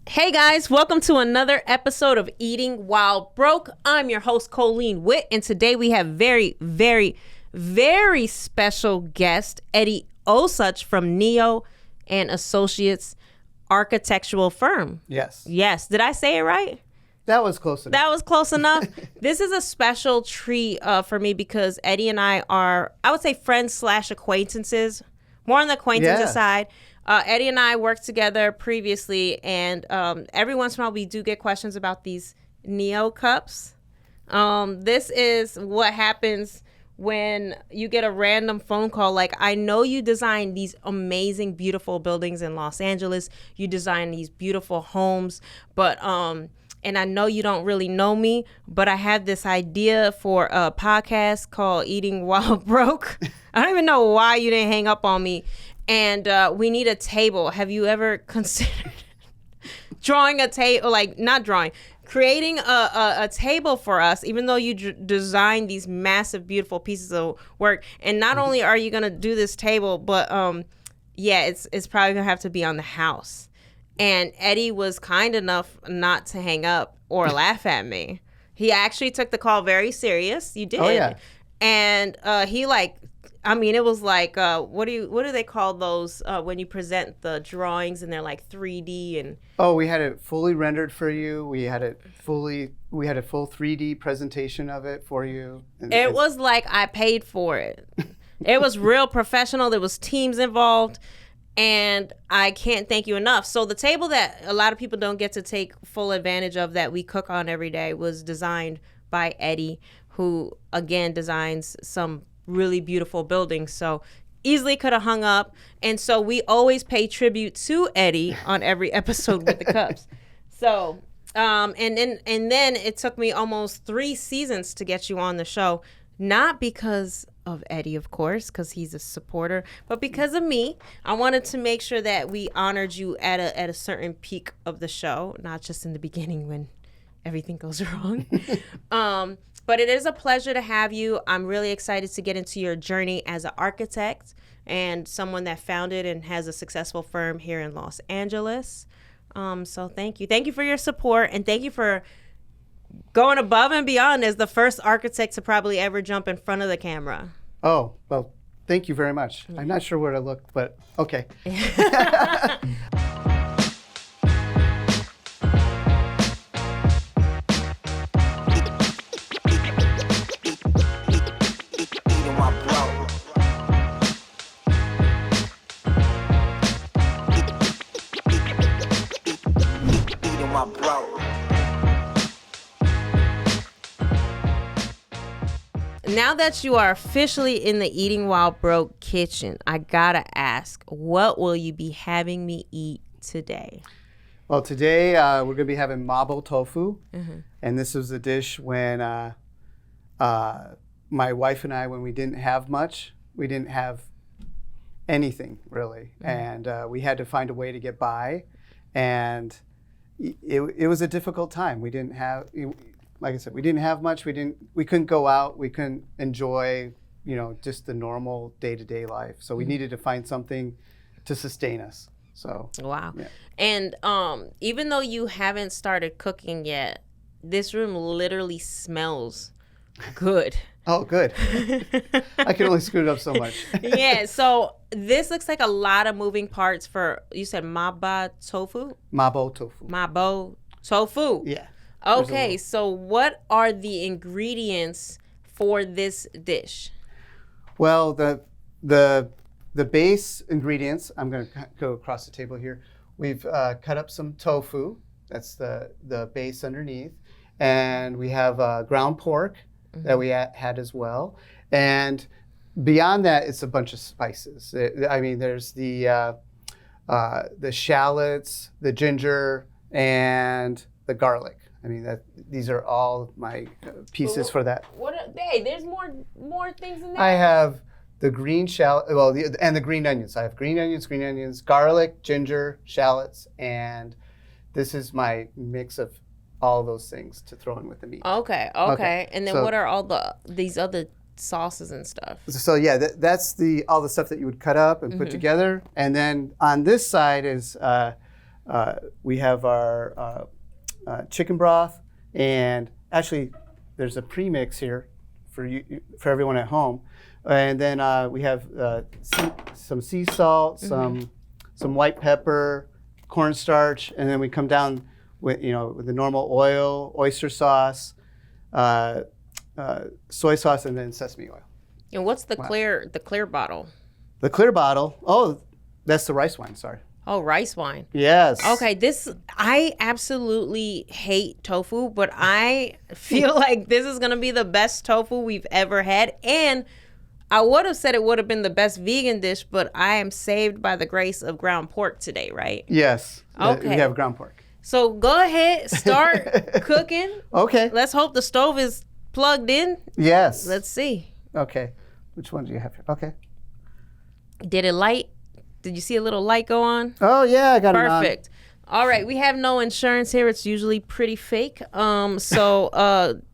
Hey guys, welcome to another episode of Eating While Broke. I'm your host, Coline Witt, and today we have very special guest, Eddie Osuch from Neo and Associates architectural firm. Yes. Yes. Did I say it right? That was close enough. That was close enough. This is a special treat for me because Eddie and I are, I would say, friends / acquaintances, more on the acquaintances side. Eddie and I worked together previously, and every once in a while we do get questions about these Neo cups. This is what happens when you get a random phone call. Like, I know you designed these amazing, beautiful buildings in Los Angeles. You designed these beautiful homes, but and I know you don't really know me, but I have this idea for a podcast called Eating While Broke. I don't even know why you didn't hang up on me. And we need a table. Have you ever considered drawing a table, creating a table for us, even though you designed these massive, beautiful pieces of work? And not only are you going to do this table, but it's probably going to have to be on the house. And Eddie was kind enough not to hang up or laugh at me. He actually took the call very serious. You did. Oh, yeah. And it was like, what do they call those when you present the drawings and they're like 3D and? Oh, we had it fully rendered for you. We had a full 3D presentation of it for you. It was like I paid for it. It was real professional. There was teams involved, and I can't thank you enough. So the table that a lot of people don't get to take full advantage of that we cook on every day was designed by Eddie, who again designs some really beautiful buildings. So easily could have hung up. And so we always pay tribute to Eddie on every episode with the cups. So and then it took me almost 3 seasons to get you on the show, not because of Eddie, of course, because he's a supporter, but because of me. I wanted to make sure that we honored you at a certain peak of the show, not just in the beginning when everything goes wrong. But it is a pleasure to have you. I'm really excited to get into your journey as an architect and someone that founded and has a successful firm here in Los Angeles. So thank you. Thank you for your support, and thank you for going above and beyond as the first architect to probably ever jump in front of the camera. Oh, well, thank you very much. I'm not sure where to look, but okay. Now that you are officially in the Eating While Broke kitchen, I gotta ask, what will you be having me eat today? Well, today we're going to be having mabo tofu. And this was a dish when my wife and I, when we didn't have much, we didn't have anything really. And we had to find a way to get by. And it was a difficult time. We didn't have, like I said, we didn't have much. We couldn't go out. We couldn't enjoy, just the normal day-to-day life. So we needed to find something to sustain us. So wow. Yeah. And even though you haven't started cooking yet, this room literally smells good. Oh, good. I can only scoot it up so much. Yeah. So this looks like a lot of moving parts for, you said mabo tofu? Mabo tofu. Mabo tofu. Yeah. Okay, so what are the ingredients for this dish? Well, the base ingredients, I'm going to go across the table here. We've cut up some tofu. That's the base underneath. And we have ground pork that we had as well. And beyond that, it's a bunch of spices. There's the shallots, the ginger, and the garlic. These are all my pieces for that. There's more things in there? I have the green shallot, and the green onions. I have green onions, garlic, ginger, shallots, and this is my mix of all those things to throw in with the meat. Okay. And then what are these other sauces and stuff? So yeah, that's all the stuff that you would cut up and put together. And then on this side is we have our chicken broth, and actually there's a premix here for everyone at home. And then we have some sea salt, some white pepper, cornstarch, and then we come down with the normal oil, oyster sauce, soy sauce, and then sesame oil. And what's the clear bottle? The clear bottle. Oh, that's the rice wine. Sorry. Oh, rice wine. Yes. Okay, I absolutely hate tofu, but I feel like this is going to be the best tofu we've ever had. And I would have said it would have been the best vegan dish, but I am saved by the grace of ground pork today, right? Yes. Okay. We have ground pork. So go ahead, start cooking. Okay. Let's hope the stove is plugged in. Yes. Let's see. Okay. Which one do you have here? Okay. Did it light? Did you see a little light go on? Oh, yeah, I got it on. Perfect. All right, we have no insurance here. It's usually pretty fake. So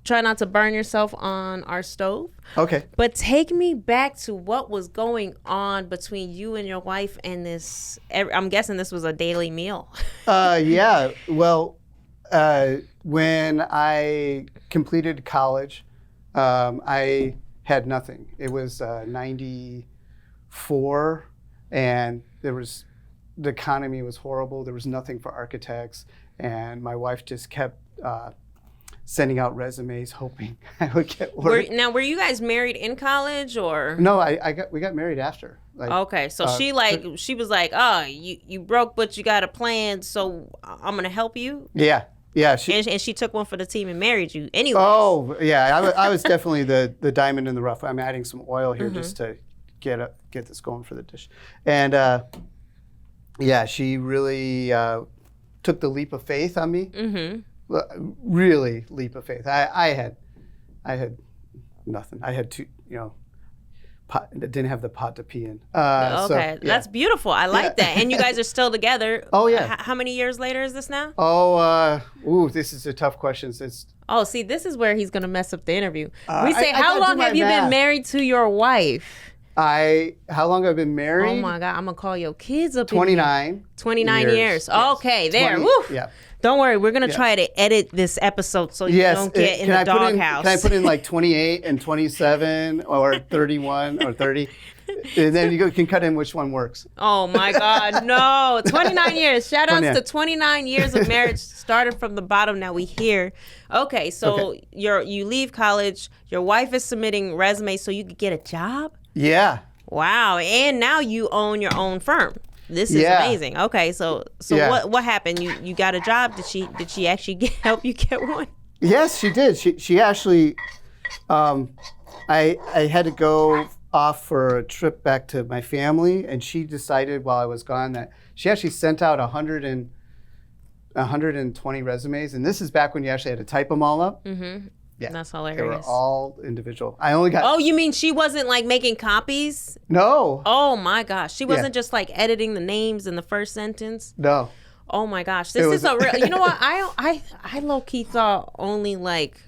try not to burn yourself on our stove. Okay. But take me back to what was going on between you and your wife and this. I'm guessing this was a daily meal. Yeah. Well, when I completed college, I had nothing. It was 94, and the economy was horrible. There was nothing for architects, and my wife just kept sending out resumes, hoping I would get work. Were you guys married in college or? No, we got married after. Okay, so she was like, oh, you broke, but you got a plan, so I'm gonna help you. Yeah. Yeah, and she took one for the team and married you anyway. Oh, yeah, I was definitely the diamond in the rough. I'm adding some oil here just to get this going for the dish. And yeah, she really took the leap of faith on me. Mm-hmm. Really leap of faith. I had nothing. I had didn't have the pot to pee in. Okay, so, yeah. That's beautiful. I like that. And you guys are still together. Oh, yeah. How many years later is this now? This is a tough question. See, this is where he's going to mess up the interview. We say, how long have you been married to your wife? How long have I been married? Oh, my God. I'm going to call your kids up 29. 29 years. Yes. Okay, there. 20, Woo. Yeah. Don't worry, we're going to try to edit this episode so you don't get in the doghouse. Can I put in like 28 and 27 or 31 or 30? And then you can cut in which one works. Oh, my God, no. 29 years. Shout outs to 29 years of marriage. Started from the bottom, now we here. Okay, so you leave college. Your wife is submitting resumes so you could get a job? Yeah. Wow, and now you own your own firm. This is amazing. Okay, so what happened? You got a job? Did she actually help you get one? Yes, she did. She actually, I had to go off for a trip back to my family, and she decided while I was gone that she actually sent out 120 resumes, and this is back when you actually had to type them all up. Mm-hmm. Yeah, that's hilarious. They were all individual. I only got. Oh, you mean she wasn't like making copies? No. Oh my gosh, she wasn't just like editing the names in the first sentence. No. Oh my gosh, this is a real. You know what? I low key thought only like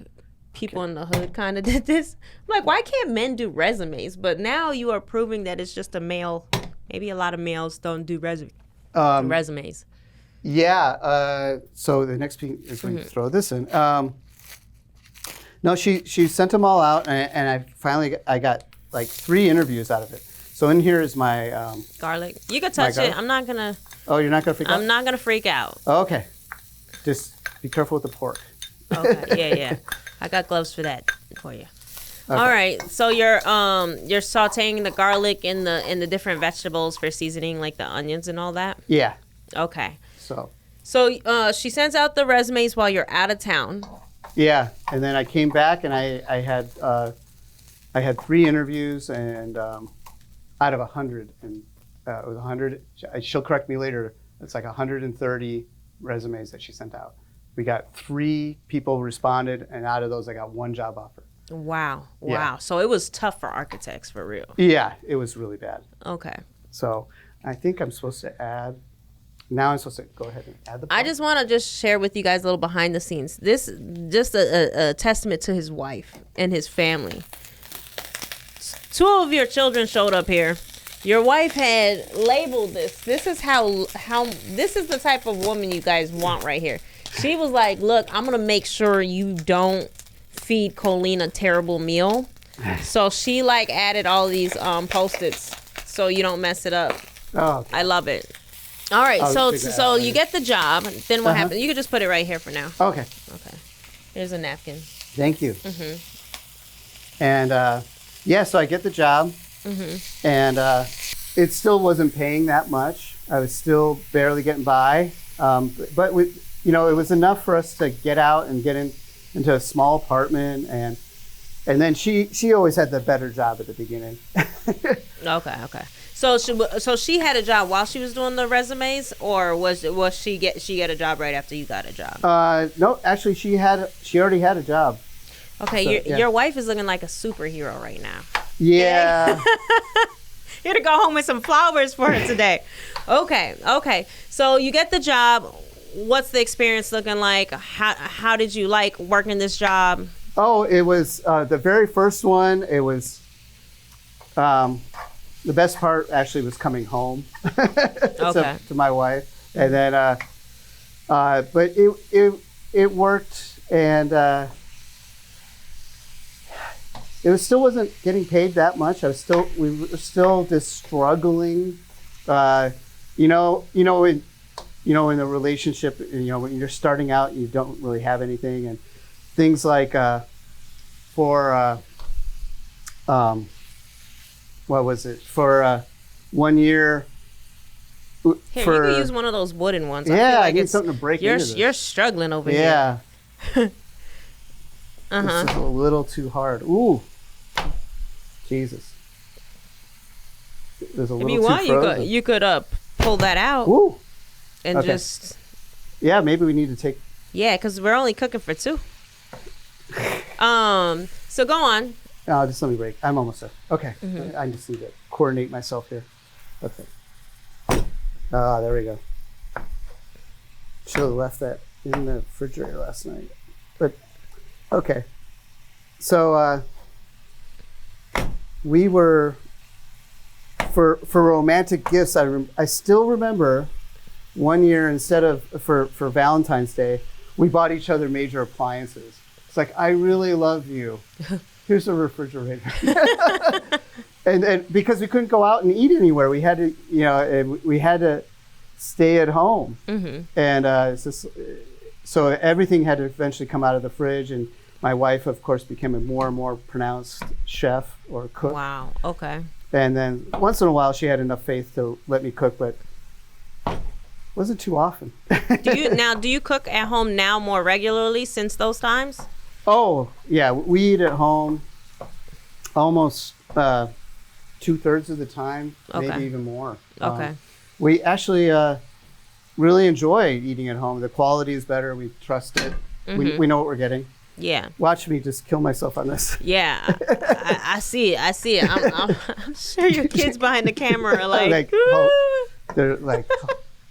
people in the hood kind of did this. I'm like, why can't men do resumes? But now you are proving that it's just a male. Maybe a lot of males don't do resumes. Yeah. So the next thing is when you throw this in. No, she sent them all out, and I finally got like 3 interviews out of it. So in here is my garlic. You can touch it. I'm not gonna. Oh, you're not gonna freak out? I'm not gonna freak out. Okay, just be careful with the pork. Okay, yeah. I got gloves for that for you. Okay. All right, so you're sautéing the garlic in the different vegetables for seasoning, like the onions and all that. Yeah. Okay. So she sends out the resumes while you're out of town. Yeah, and then I came back and I had 3 interviews, and out of 100, and it was 100. She'll correct me later. It's like 130 resumes that she sent out. We got 3 people responded, and out of those, I got 1 job offer. Wow. Yeah. So it was tough for architects, for real. Yeah, it was really bad. Okay. So I think I'm supposed to add. Now I'm supposed to go ahead and add the. I just want to share with you guys a little behind the scenes. This just a testament to his wife and his family. 2 of your children showed up here. Your wife had labeled this. This is how this is the type of woman you guys want right here. She was like, look, I'm going to make sure you don't feed Coline a terrible meal. So she like added all these Post-its so you don't mess it up. Oh, okay. I love it. All right, so you get the job. Then what happens? You can just put it right here for now. Okay. Okay. Here's a napkin. Thank you. And so I get the job, and it still wasn't paying that much. I was still barely getting by, but it was enough for us to get out and get into a small apartment, and then she always had the better job at the beginning. Okay. So she had a job while she was doing the resumes, or was she get a job right after you got a job? No, actually she already had a job. Okay, so, your wife is looking like a superhero right now. Yeah. You're to go home with some flowers for her today. Okay. So you get the job. What's the experience looking like? How did you like working this job? Oh, it was the very first one. It was the best part actually was coming home to my wife, and then but it worked, and still wasn't getting paid that much. We were still just struggling. In a relationship, when you're starting out, you don't really have anything, and things like what was it for 1 year? Here, you can use one of those wooden ones. Yeah, I need something to break into this. You're struggling over here. Yeah. This is a little too hard. Ooh. Jesus. There's a little too frozen. You could pull that out. Ooh. And just. Yeah, maybe we need to take. Yeah, because we're only cooking for 2. So go on. Just let me break. I'm almost there. Okay. I just need to coordinate myself here. Okay. There we go. Should have left that in the refrigerator last night. But, okay. So, we were, for romantic gifts, I still remember 1 year, instead of, for Valentine's Day, we bought each other major appliances. It's like, I really love you. Here's a refrigerator. and because we couldn't go out and eat anywhere, we had to, we had to stay at home. And it's just, so everything had to eventually come out of the fridge. And my wife, of course, became a more and more pronounced chef or cook. Wow. Okay. And then once in a while, she had enough faith to let me cook, but wasn't too often. Do you cook at home now more regularly since those times? Oh, yeah. We eat at home almost 2/3 of the time, maybe even more. Okay. We actually really enjoy eating at home. The quality is better. We trust it. We know what we're getting. Yeah. Watch me just kill myself on this. Yeah. I see it. I'm sure your kids behind the camera are like they're like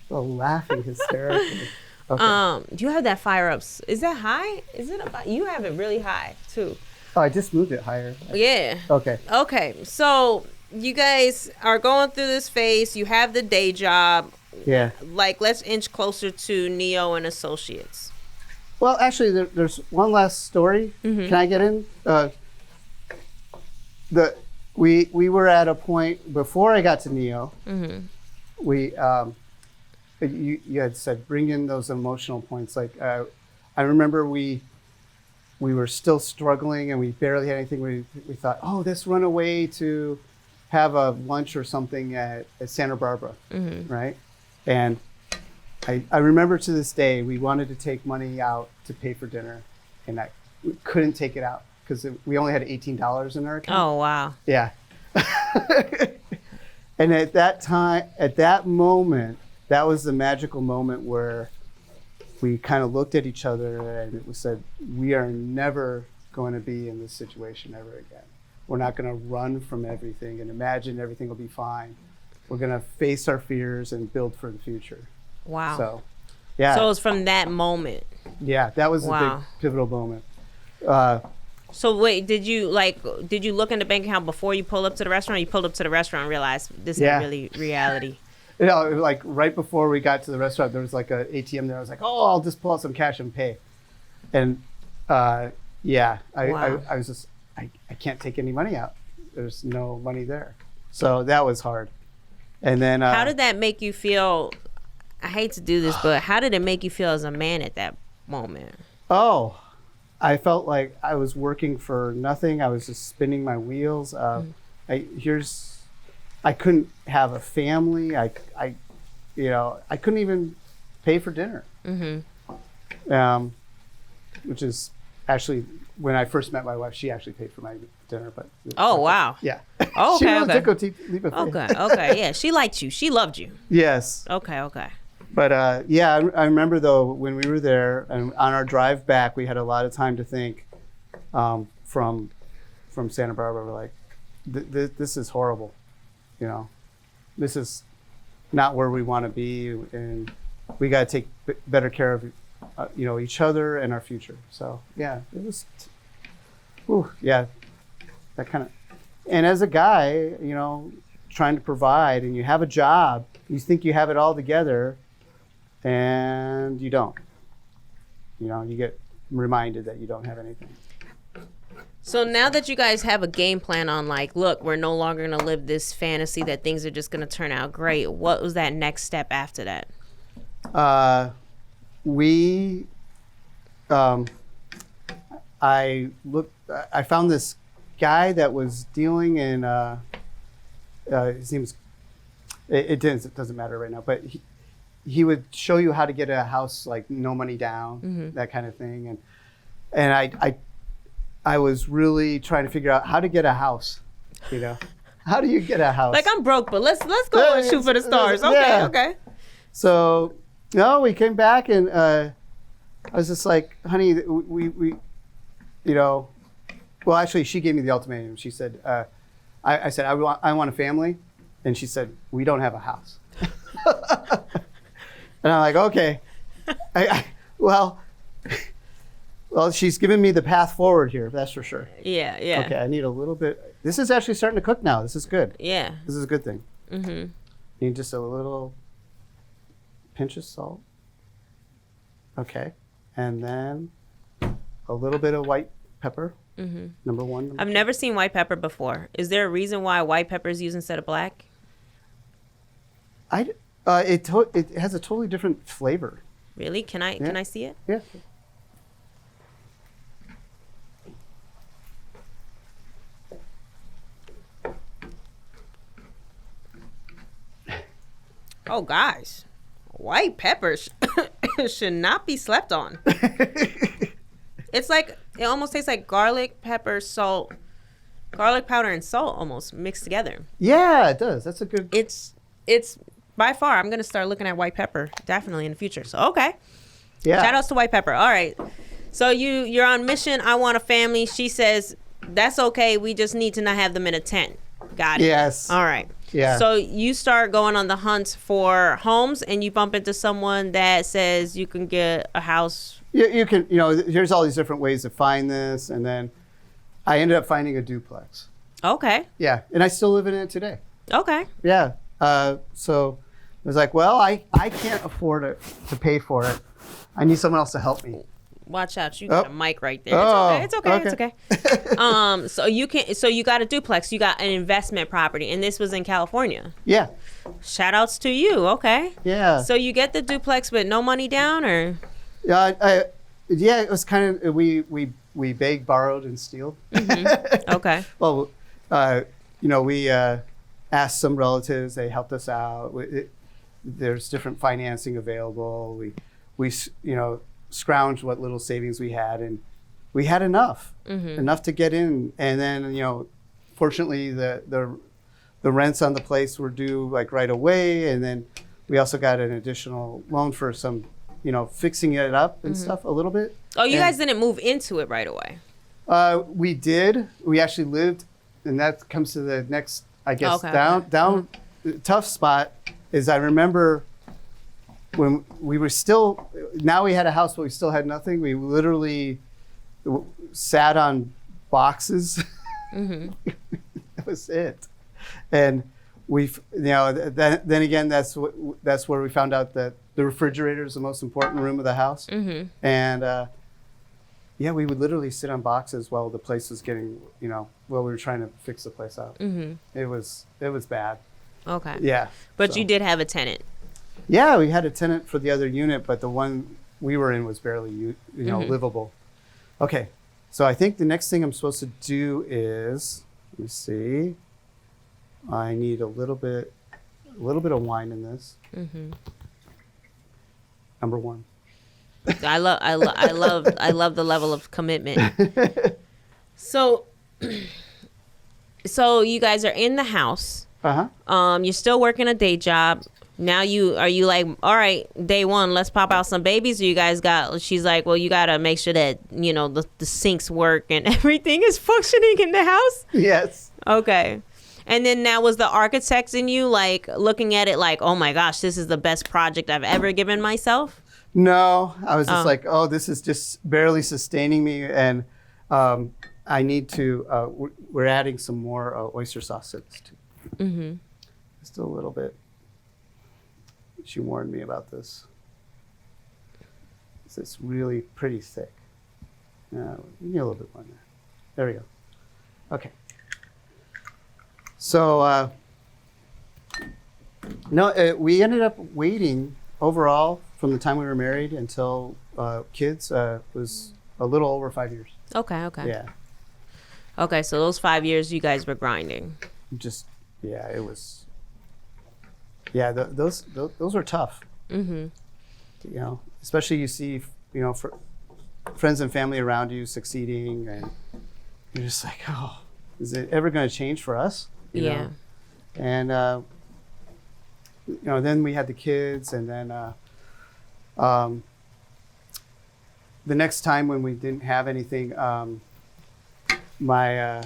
laughing hysterically. Okay. Do you have that fire up? Is that high? Is it about? You have it really high too. Oh, I just moved it higher. Yeah. Okay. So you guys are going through this phase. You have the day job. Yeah. Like, let's inch closer to Neo and Associates. Well, actually, there's one last story. Can I get in? We were at a point before I got to Neo. We you had said bring in those emotional points. Like I remember we were still struggling and we barely had anything. We thought, oh, let's run away to have a lunch or something at Santa Barbara, right? And I remember to this day we wanted to take money out to pay for dinner, and we couldn't take it out because we only had $18 in our account. Oh wow! Yeah. And at that moment, that was the magical moment where we kind of looked at each other and it said, we are never going to be in this situation ever again. We're not going to run from everything and imagine everything will be fine. We're going to face our fears and build for the future. Wow. So, yeah. So it was from that moment. Yeah, that was a big pivotal moment. So wait, did you look in the bank account before you pulled up to the restaurant? Or you pulled up to the restaurant and realized this is really reality. You know, like right before we got to the restaurant, there was like a ATM there. I was like, oh, I'll just pull out some cash and pay. And I was just, I can't take any money out. There's no money there. So that was hard. And then how did that make you feel? I hate to do this, but how did it make you feel as a man at that moment? Oh, I felt like I was working for nothing. I was just spinning my wheels. I couldn't have a family. I couldn't even pay for dinner. Which is actually, when I first met my wife, she actually paid for my dinner. But wow. Yeah. Oh, okay. She really took Okay. Yeah. She liked you. She loved you. Yes. Okay. But I remember though when we were there and on our drive back, we had a lot of time to think. From Santa Barbara, we're like, this is horrible, you know, this is not where we want to be, and we got to take better care of each other and our future. So yeah, it was, that kind of, and as a guy, trying to provide, and you have a job, you think you have it all together. And you don't. You get reminded that you don't have anything. So now that you guys have a game plan on, like, look, we're no longer going to live this fantasy that things are just going to turn out great. What was that next step after that? I found this guy that was dealing in, his name was, it doesn't matter right now, but he would show you how to get a house, like no money down, that kind of thing. And I was really trying to figure out how to get a house, How do you get a house? Like, I'm broke, but let's go and shoot for the stars. Okay. So, we came back and I was just like, honey, we well, actually, she gave me the ultimatum. She said, I said, I want a family. And she said, we don't have a house. And I'm like, okay, well, she's giving me the path forward here. That's for sure. Yeah. Okay, I need a little bit. This is actually starting to cook now. This is good. Yeah. This is a good thing. Need just a little pinch of salt. Okay, and then a little bit of white pepper. Number one. I've never seen white pepper before. Is there a reason why white pepper is used instead of black? It has a totally different flavor. Really? Can I see it? Yeah. Oh, guys, white peppers should not be slept on. It's like, it almost tastes like garlic, pepper, salt, garlic powder and salt almost mixed together. Yeah, it does. That's a good. It's by far, I'm going to start looking at white pepper definitely in the future. So, okay. Yeah. Shout outs to white pepper. All right. So you're on mission. I want a family. She says, that's okay. We just need to not have them in a tent. Got it. Yes. All right. Yeah. So you start going on the hunt for homes and you bump into someone that says you can get a house. You can, there's all these different ways to find this. And then I ended up finding a duplex. Okay. Yeah. And I still live in it today. Okay. Yeah. So I was like, well, I can't afford to pay for it. I need someone else to help me. Watch out! You got a mic right there. It's okay. So you got a duplex. You got an investment property, and this was in California. Yeah. Shout outs to you. Okay. Yeah. So you get the duplex with no money down, or? Yeah. It was kind of we begged, borrowed, and stealed. Okay. Well, we asked some relatives. They helped us out. There's different financing available. We scrounged what little savings we had, and we had enough to get in. And then, fortunately, the rents on the place were due like right away, and then we also got an additional loan for some, fixing it up and stuff a little bit. Oh, you guys didn't move into it right away? We did. We actually lived, and that comes to the next, I guess, down tough spot is I remember when we were now we had a house, but we still had nothing. We literally sat on boxes. That was it. And then again, that's where we found out that the refrigerator is the most important room of the house. And we would literally sit on boxes while the place was getting, while we were trying to fix the place out. It was bad. Okay. Yeah. But you did have a tenant. Yeah, we had a tenant for the other unit, but the one we were in was barely, livable. Okay. So I think the next thing I'm supposed to do is, let me see. I need a little bit of wine in this. Number one. I love the level of commitment. So you guys are in the house. You're still working a day job. Now are you like, all right, day one, let's pop out some babies? Or she's like, well, you gotta make sure that the sinks work and everything is functioning in the house. Yes. Okay. And then now was the architect in you like looking at it like, oh my gosh, this is the best project I've ever given myself? No, I was just like, oh, this is just barely sustaining me, and I need to. We're adding some more oyster sauce to this too. Just a little bit. She warned me about this. It's really pretty thick. We need a little bit more there. There we go. Okay. So we ended up waiting overall from the time we were married until kids was a little over 5 years. Okay. Yeah. Okay, so those 5 years you guys were grinding. It was. Yeah, those were tough. Especially you see, for friends and family around you succeeding, and you're just like, oh, is it ever going to change for us? You know? And then we had the kids, and then the next time when we didn't have anything, my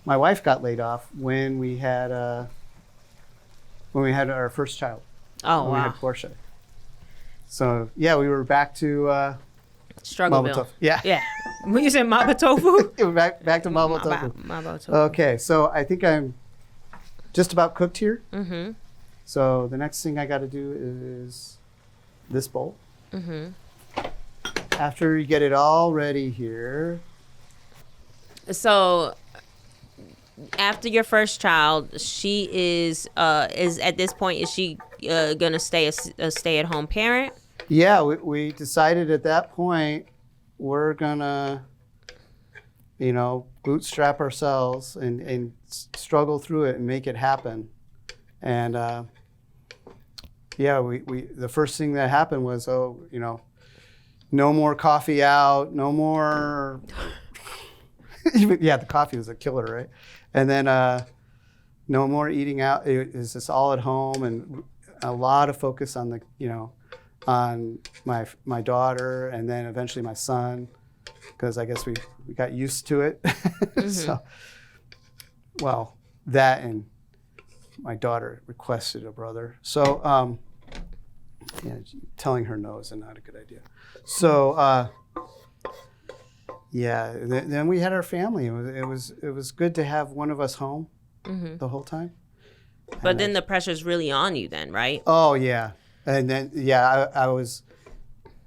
wife got laid off when we had our first child. Oh, when wow. We had Portia. So we were back to Struggleville. Yeah. When you said maba tofu? back to maba tofu. Maba tofu. Okay, so I think I'm just about cooked here. Mm-hmm. So the next thing I got to do is this bowl. Mm-hmm. After you get it all ready here. So after your first child, she is at this point, is she gonna stay a stay-at-home parent? Yeah, we decided at that point we're gonna, bootstrap ourselves and struggle through it and make it happen. And we the first thing that happened was, no more coffee out, no more. The coffee was a killer, right? And then no more eating out. It was just all at home, and a lot of focus on on my daughter, and then eventually my son, because I guess we got used to it. Mm-hmm. So, that and my daughter requested a brother. So, telling her no is not a good idea. So, then we had our family. It was good to have one of us home the whole time. But then the pressure's really on you then, right? Oh, yeah. And then, I was,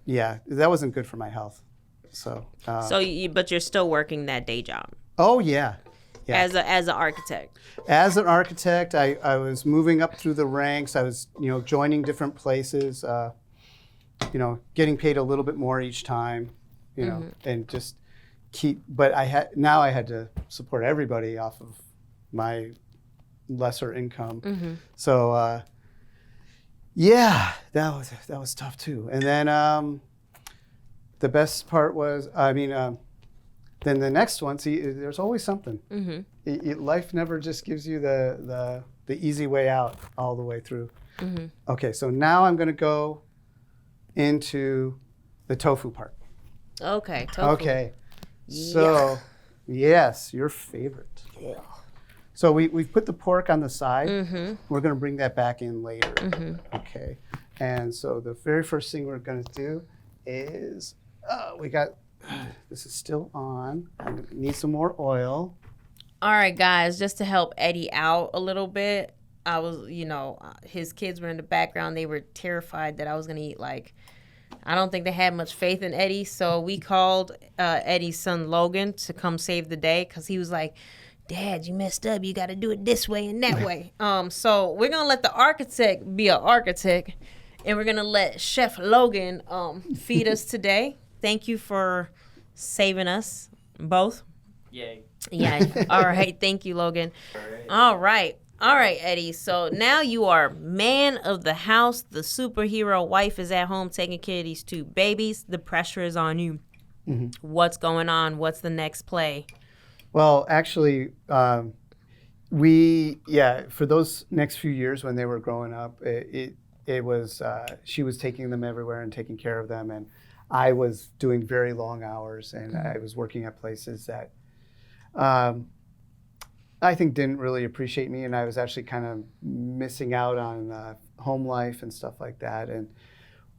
that wasn't good for my health. So. But you're still working that day job. Oh, yeah. As an architect. As an architect, I was moving up through the ranks. I was, joining different places, getting paid a little bit more each time, and just but I had to support everybody off of my lesser income. Mm-hmm. So, that was tough too. And then the best part was, then the next one, see, there's always something. Mm-hmm. Life never just gives you the easy way out all the way through. Mm-hmm. Okay, so now I'm going to go into the tofu part. Okay, tofu. Okay, so yes, your favorite. Yeah. So we've put the pork on the side. Mm-hmm. We're going to bring that back in later. Mm-hmm. Okay, and so the very first thing we're going to do is we got this is still on. I need some more oil. All right, guys, just to help Eddie out a little bit, I was, his kids were in the background. They were terrified that I was going to eat, I don't think they had much faith in Eddie. So we called Eddie's son, Logan, to come save the day because he was like, Dad, you messed up. You got to do it this way and that way. So we're going to let the architect be an architect, and we're going to let Chef Logan feed us today. Thank you for saving us both. Yay. Yeah. All right. Thank you, Logan. All right. All right, Eddie. So now you are man of the house. The superhero wife is at home taking care of these 2 babies. The pressure is on you. Mm-hmm. What's going on? What's the next play? Well, actually, for those next few years when they were growing up, it was she was taking them everywhere and taking care of them, and I was doing very long hours, and I was working at places that I think didn't really appreciate me, and I was actually kind of missing out on home life and stuff like that. And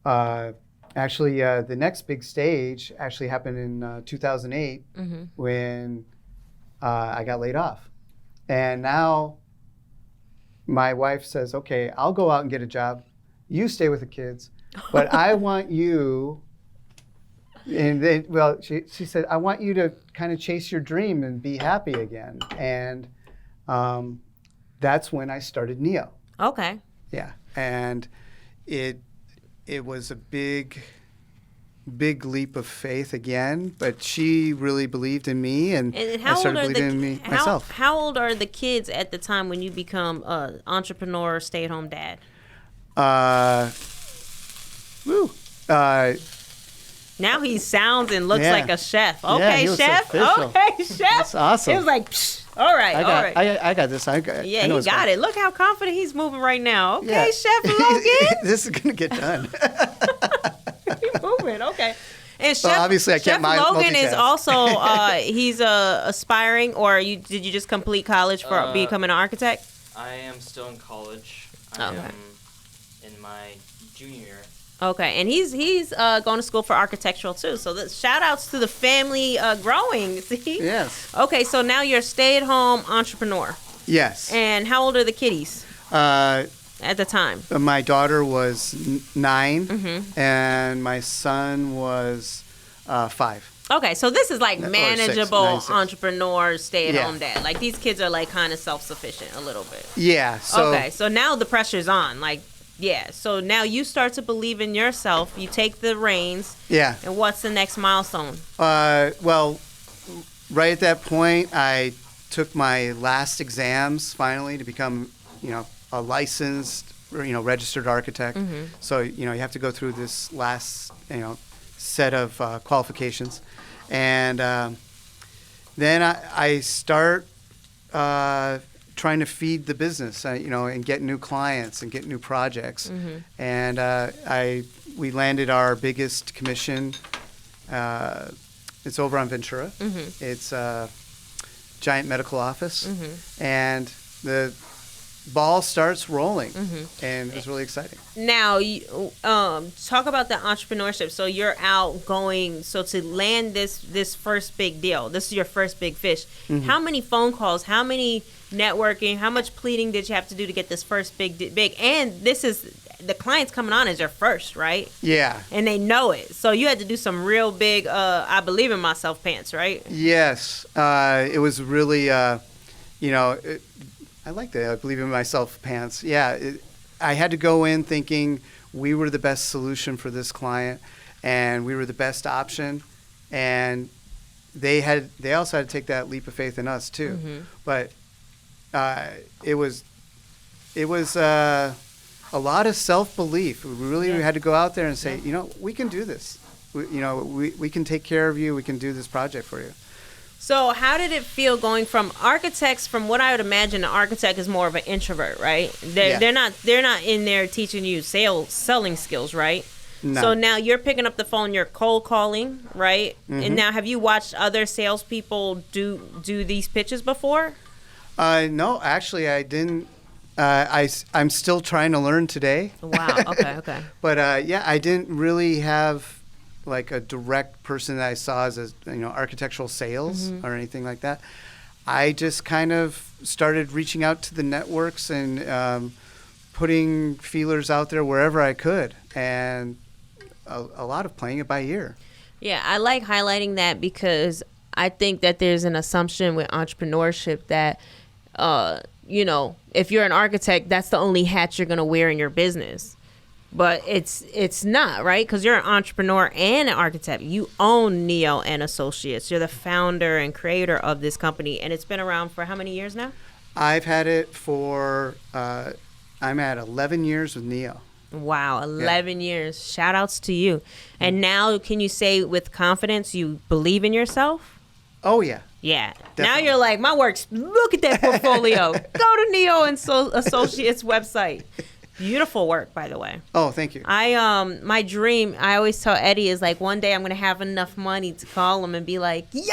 the next big stage actually happened in 2008 when I got laid off. And now my wife says, okay, I'll go out and get a job. You stay with the kids, but I want you... And then, she said, I want you to kind of chase your dream and be happy again. And that's when I started Neo. Okay. Yeah. And it was a big leap of faith again, but she really believed in me, and I started believing in me myself. How old are the kids at the time when you become an entrepreneur, stay-at-home dad? Now he sounds and looks like a chef. Okay, chef. Official. Okay, chef. That's awesome. It was like, psh, all right. I got this. He got it. Look how confident he's moving right now. Okay, yeah. Chef Logan. This is going to get done. He's moving. Okay. And Chef, obviously I can't Chef Logan multitask. is also, he's aspiring, or did you just complete college for becoming an architect? I am still in college. I am in my junior year. Okay, and he's going to school for architectural too. So shout outs to the family growing. See? Yes. Okay, so now you're a stay-at-home entrepreneur. Yes. And how old are the kiddies at the time? My daughter was 9, and my son was 5. Okay, so this is like manageable 6. entrepreneur, stay-at-home dad. Like these kids are like kind of self-sufficient a little bit. Yeah. So now the pressure's on. So now you start to believe in yourself. You take the reins. Yeah. And what's the next milestone? Well, right at that point, I took my last exams finally to become, a licensed, registered architect. Mm-hmm. So, you have to go through this last, set of qualifications. And then I start trying to feed the business, and get new clients and get new projects. Mm-hmm. And we landed our biggest commission. It's over on Ventura. Mm-hmm. It's a giant medical office. Mm-hmm. And the ball starts rolling, and it's really exciting. Now, talk about the entrepreneurship. So you're out going, so to land this first big deal, this is your first big fish. Mm-hmm. How many phone calls, how many networking, how much pleading did you have to do to get this first big? And this is, the client's coming on as your first, right? Yeah. And they know it. So you had to do some real big, I believe in myself pants, right? Yes. It was really, I like that. I believe in myself pants. Yeah. I had to go in thinking we were the best solution for this client, and we were the best option. And they also had to take that leap of faith in us too. Mm-hmm. But it was a lot of self-belief. We really had to go out there and say, we can do this. We can take care of you. We can do this project for you. So how did it feel going from architects? From what I would imagine, an architect is more of an introvert, right? They're not in there teaching you selling skills, right? No. So now you're picking up the phone, you're cold calling, right? Mm-hmm. And now, have you watched other salespeople do these pitches before? No, actually, I didn't. I'm still trying to learn today. Wow. Okay. But I didn't really have like a direct person that I saw as architectural sales or anything like that. I just kind of started reaching out to the networks and putting feelers out there wherever I could, and a lot of playing it by ear. Yeah, I like highlighting that because I think that there's an assumption with entrepreneurship that, if you're an architect, that's the only hat you're going to wear in your business. But it's not, right? Because you're an entrepreneur and an architect. You own Neo and Associates. You're the founder and creator of this company, and it's been around for how many years now? I've had it for, I'm at 11 years with Neo. Wow, 11 years. Shout outs to you. And now, can you say with confidence you believe in yourself? Oh, yeah. Yeah. Definitely. Now you're like, my work's, look at that portfolio. Go to Neo and Associates website. Beautiful work, by the way. Oh, thank you. My dream, I always tell Eddie, is like one day I'm going to have enough money to call him and be like, yo,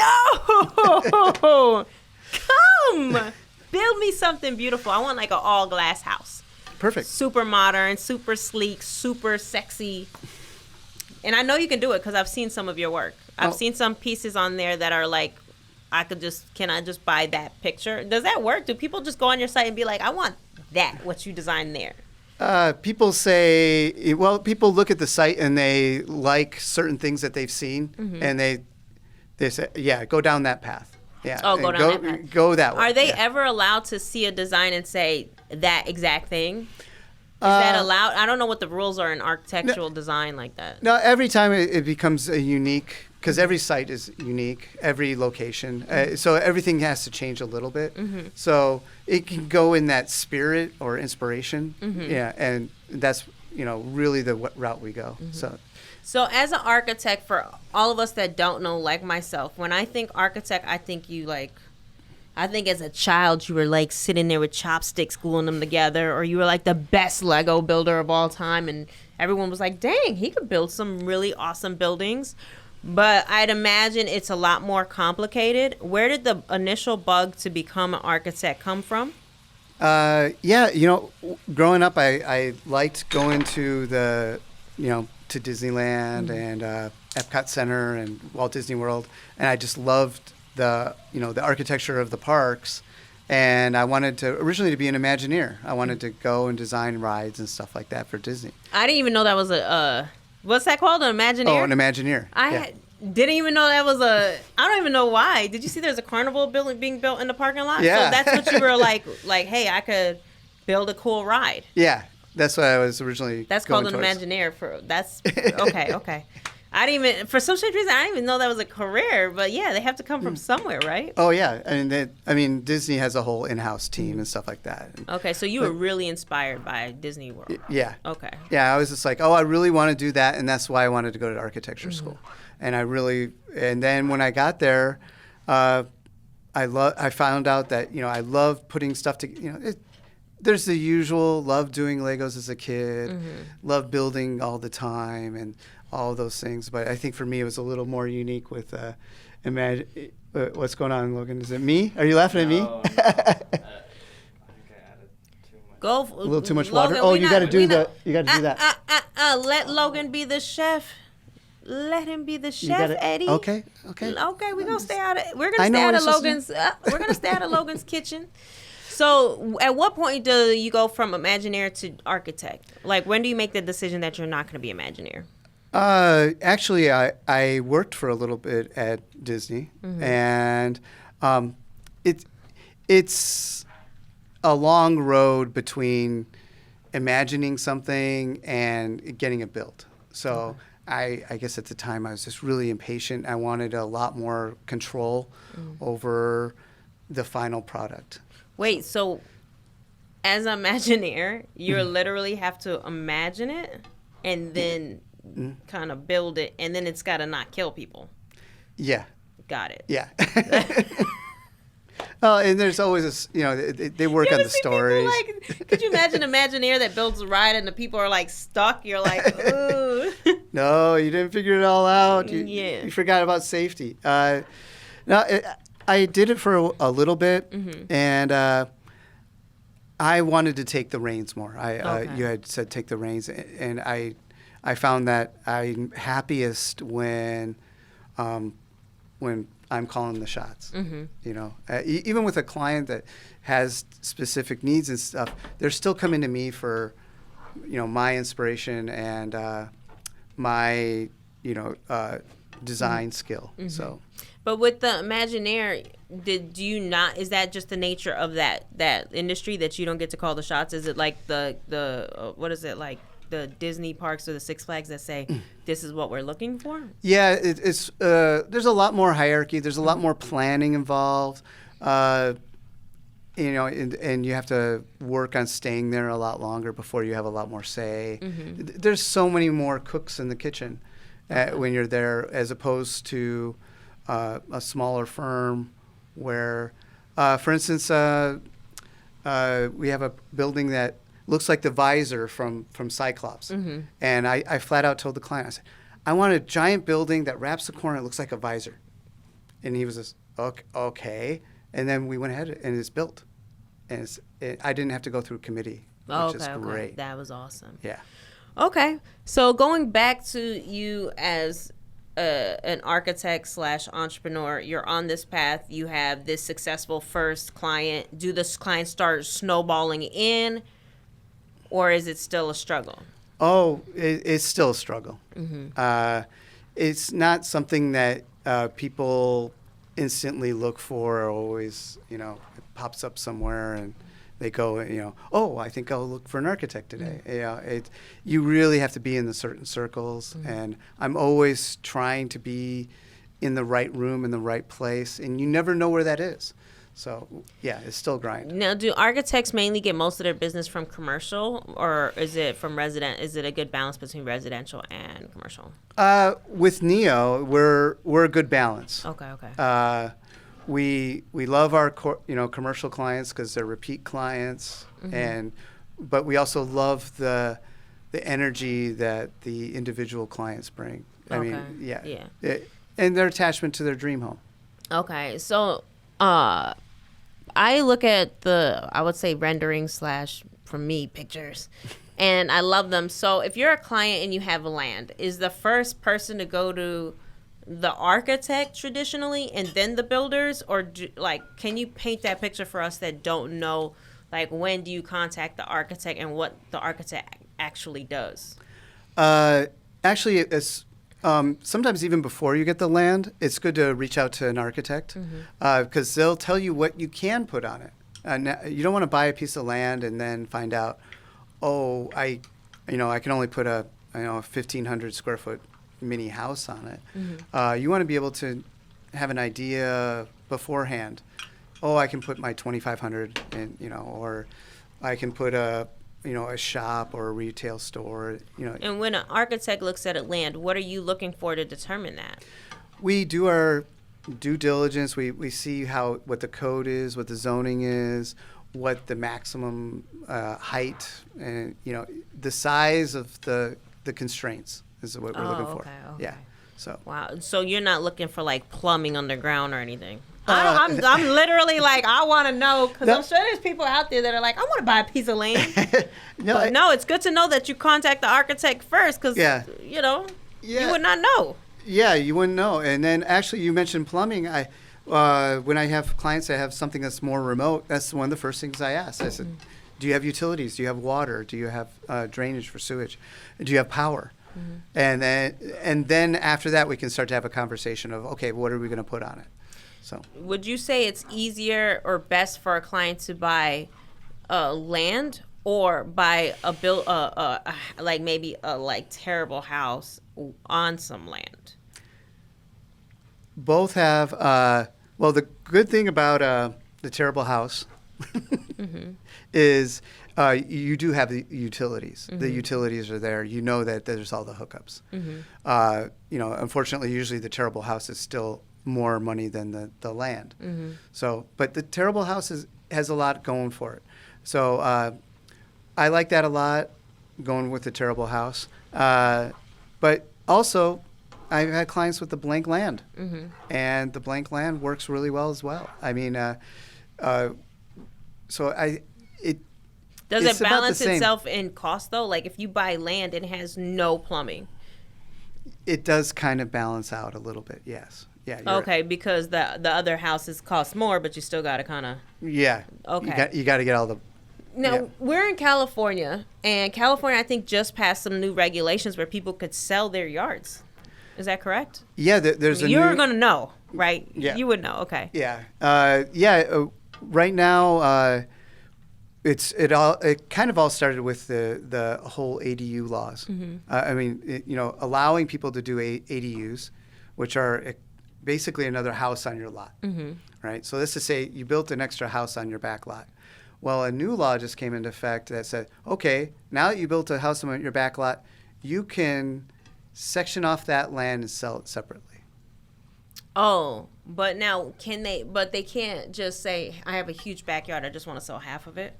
come, build me something beautiful. I want like an all glass house. Perfect. Super modern, super sleek, super sexy. And I know you can do it because I've seen some of your work. I've seen some pieces on there that are like, can I just buy that picture? Does that work? Do people just go on your site and be like, I want that, what you designed there? People say, people look at the site and they like certain things that they've seen, and they say, yeah, go down that path. Yeah. Oh, go down that path. Go that way. Are they ever allowed to see a design and say that exact thing? Is that allowed? I don't know what the rules are in architectural design like that. No, every time it becomes a unique, because every site is unique, every location. So everything has to change a little bit. So it can go in that spirit or inspiration. Yeah, and that's, really the route we go. So as an architect, for all of us that don't know, like myself, when I think architect, I think I think as a child, you were like sitting there with chopsticks gluing them together, or you were like the best Lego builder of all time. And everyone was like, dang, he could build some really awesome buildings. But I'd imagine it's a lot more complicated. Where did the initial bug to become an architect come from? Growing up, I liked going to to Disneyland and Epcot Center and Walt Disney World, and I just loved the architecture of the parks. And I wanted originally to be an Imagineer. I wanted to go and design rides and stuff like that for Disney. I didn't even know that was what's that called? An Imagineer? Oh, an Imagineer. Didn't even know that was I don't even know why. Did you see there's a carnival being built in the parking lot? Yeah. So that's what you were like, hey, I could build a cool ride. Yeah, that's what I was originally That's going called an towards. Imagineer. That's, okay. I didn't even, for some strange reason, I didn't even know that was a career. But yeah, they have to come from somewhere, right? Oh, yeah. Disney has a whole in-house team and stuff like that. Okay, so you were really inspired by Disney World. Yeah. Okay. Yeah, I was just like, I really want to do that, and that's why I wanted to go to architecture school. And then when I got there, I found out that, I love putting stuff together. There's the usual, love doing Legos as a kid, love building all the time, and all those things. But I think for me, it was a little more unique with what's going on, Logan? Is it me? Are you laughing at me? No. I think I added too much. A little too much Logan, water. Oh, you got to do that. Let Logan be the chef. Let him be the chef, Eddie. Okay. Okay, we're gonna stay out of. We're gonna stay out of Logan's. We're gonna stay out of Logan's kitchen. So, at what point do you go from Imagineer to architect? Like, when do you make the decision that you're not going to be Imagineer? Actually, I worked for a little bit at Disney, and it's a long road between imagining something and getting it built. So I guess at the time I was just really impatient. I wanted a lot more control over the final product. Wait, so as an Imagineer, you literally have to imagine it and then kind of build it, and then it's got to not kill people. Yeah. Got it. Yeah. Oh, and there's always they work on the stories. Could you imagine an Imagineer that builds a ride and the people are like stuck? You're like, ooh. No, you didn't figure it all out. You forgot about safety. I did it for a little bit, and I wanted to take the reins more. You had said take the reins, and I I found that I'm happiest when I'm calling the shots. You know, even with a client that has specific needs and stuff, they're still coming to me for, you know, my inspiration and my, you know, design skill. So, but with the Imagineer, is that just the nature of that industry that you don't get to call the shots? Is it like the what is it, like the Disney parks or the Six Flags that say this is what we're looking for? Yeah, it's there's a lot more hierarchy. There's a lot more planning involved. You know, and you have to work on staying there a lot longer before you have a lot more say. There's so many more cooks in the kitchen when you're there, as opposed to a smaller firm where, for instance, we have a building that looks like the visor from Cyclops. And I flat out told the client, I said, I want a giant building that wraps the corner and looks like a visor. And he was just, okay. And then we went ahead and it's built. And I didn't have to go through committee, which is great. That was awesome. Yeah. Okay. So going back to you as an architect / entrepreneur, you're on this path. You have this successful first client. Do the clients start snowballing in, or is it still a struggle? Oh, it's still a struggle. It's not something that people instantly look for or always, you know, it pops up somewhere and they go, you know, oh, I think I'll look for an architect today. You know, you really have to be in the certain circles, and I'm always trying to be in the right room, in the right place, and you never know where that is. So, yeah, it's still grind. Now, do architects mainly get most of their business from commercial, or is it from resident? Is it a good balance between residential and commercial? With Neo, we're a good balance. Okay. We love our commercial clients because they're repeat clients, but we also love the energy that the individual clients bring. I mean, yeah. And their attachment to their dream home. Okay, so I look at I would say renderings / from me pictures, and I love them. So if you're a client and you have land, is the first person to go to the architect traditionally and then the builders, or can you paint that picture for us that don't know, like, when do you contact the architect and what the architect actually does? Actually, it's sometimes even before you get the land, it's good to reach out to an architect because they'll tell you what you can put on it. You don't want to buy a piece of land and then find out, oh, I can only put a 1,500 square foot mini house on it. You want to be able to have an idea beforehand. Oh, I can put my 2,500 in, or I can put a shop or a retail store, And when an architect looks at a land, what are you looking for to determine that? We do our due diligence. We see what the code is, what the zoning is, what the maximum height, and the size of the constraints is what we're looking for. Okay. Yeah. So. Wow. So you're not looking for like plumbing underground or anything. I'm literally like, I want to know, because I'm sure there's people out there that are like, I want to buy a piece of land. No, it's good to know that you contact the architect first, because you would not know. Yeah, you wouldn't know. And then actually, you mentioned plumbing. When I have clients that have something that's more remote, that's one of the first things I ask. I said, do you have utilities? Do you have water? Do you have drainage for sewage? Do you have power? And then after that, we can start to have a conversation of, okay, what are we going to put on it? So, would you say it's easier or best for a client to buy land or buy maybe a terrible house on some land? Both have. Well, the good thing about the terrible house is you do have the utilities. The utilities are there. You know that there's all the hookups. Unfortunately, usually the terrible house is still more money than the land. So, but the terrible house has a lot going for it. So I like that a lot, going with the terrible house. But also, I've had clients with the blank land, and the blank land works really well as well. I mean, Does It's it about the balance same. itself in cost though? Like if you buy land and it has no plumbing. It does kind of balance out a little bit. Yes. Yeah. You're Okay, because the other houses cost more, but you still got to kind of. Yeah. Okay. You got to get all the. Now, Yeah. we're in California, and California, I think, just passed some new regulations where people could sell their yards. Is that correct? Yeah. There's a. You're new, going to know, right? Yeah. You would know. Okay. Yeah. Right now, it kind of all started with the whole ADU laws. I mean, allowing people to do ADUs, which are basically another house on your lot, right? So this is say you built an extra house on your back lot. Well, a new law just came into effect that said, okay, now that you built a house on your back lot, you can section off that land and sell it separately. Oh, but now but they can't just say, I have a huge backyard, I just want to sell half of it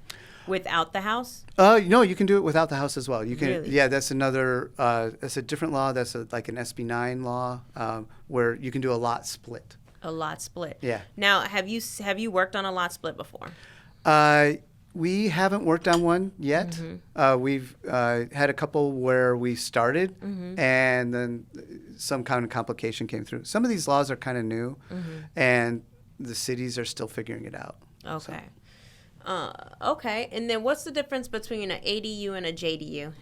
without the house? No, you can do it without the house as well. You can, Really? Yeah, that's another, that's a different law. That's like an SB9 law where you can do a lot split. A lot split. Yeah. Now, have you worked on a lot split before? We haven't worked on one yet. We've had a couple where we started and then some kind of complication came through. Some of these laws are kind of new and the cities are still figuring it out. Okay. Okay. And then what's the difference between an ADU and a JDU?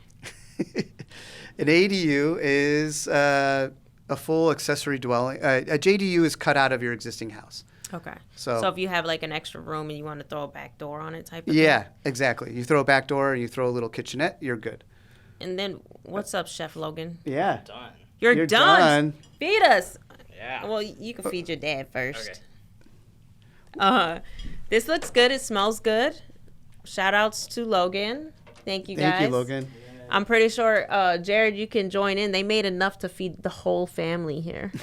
An ADU is a full accessory dwelling. A JDU is cut out of your existing house. Okay. So if you have like an extra room and you want to throw a back door on it type of yeah, thing? exactly. You throw a back door and you throw a little kitchenette, you're good. And then what's up, Chef Logan? Yeah. Done. You're done. Feed us. Yeah. Well, you can feed your dad first. Okay. This looks good. It smells good. Shout outs to Logan. Thank you guys. Thank you, Logan. I'm pretty sure, Jared, you can join in. They made enough to feed the whole family here.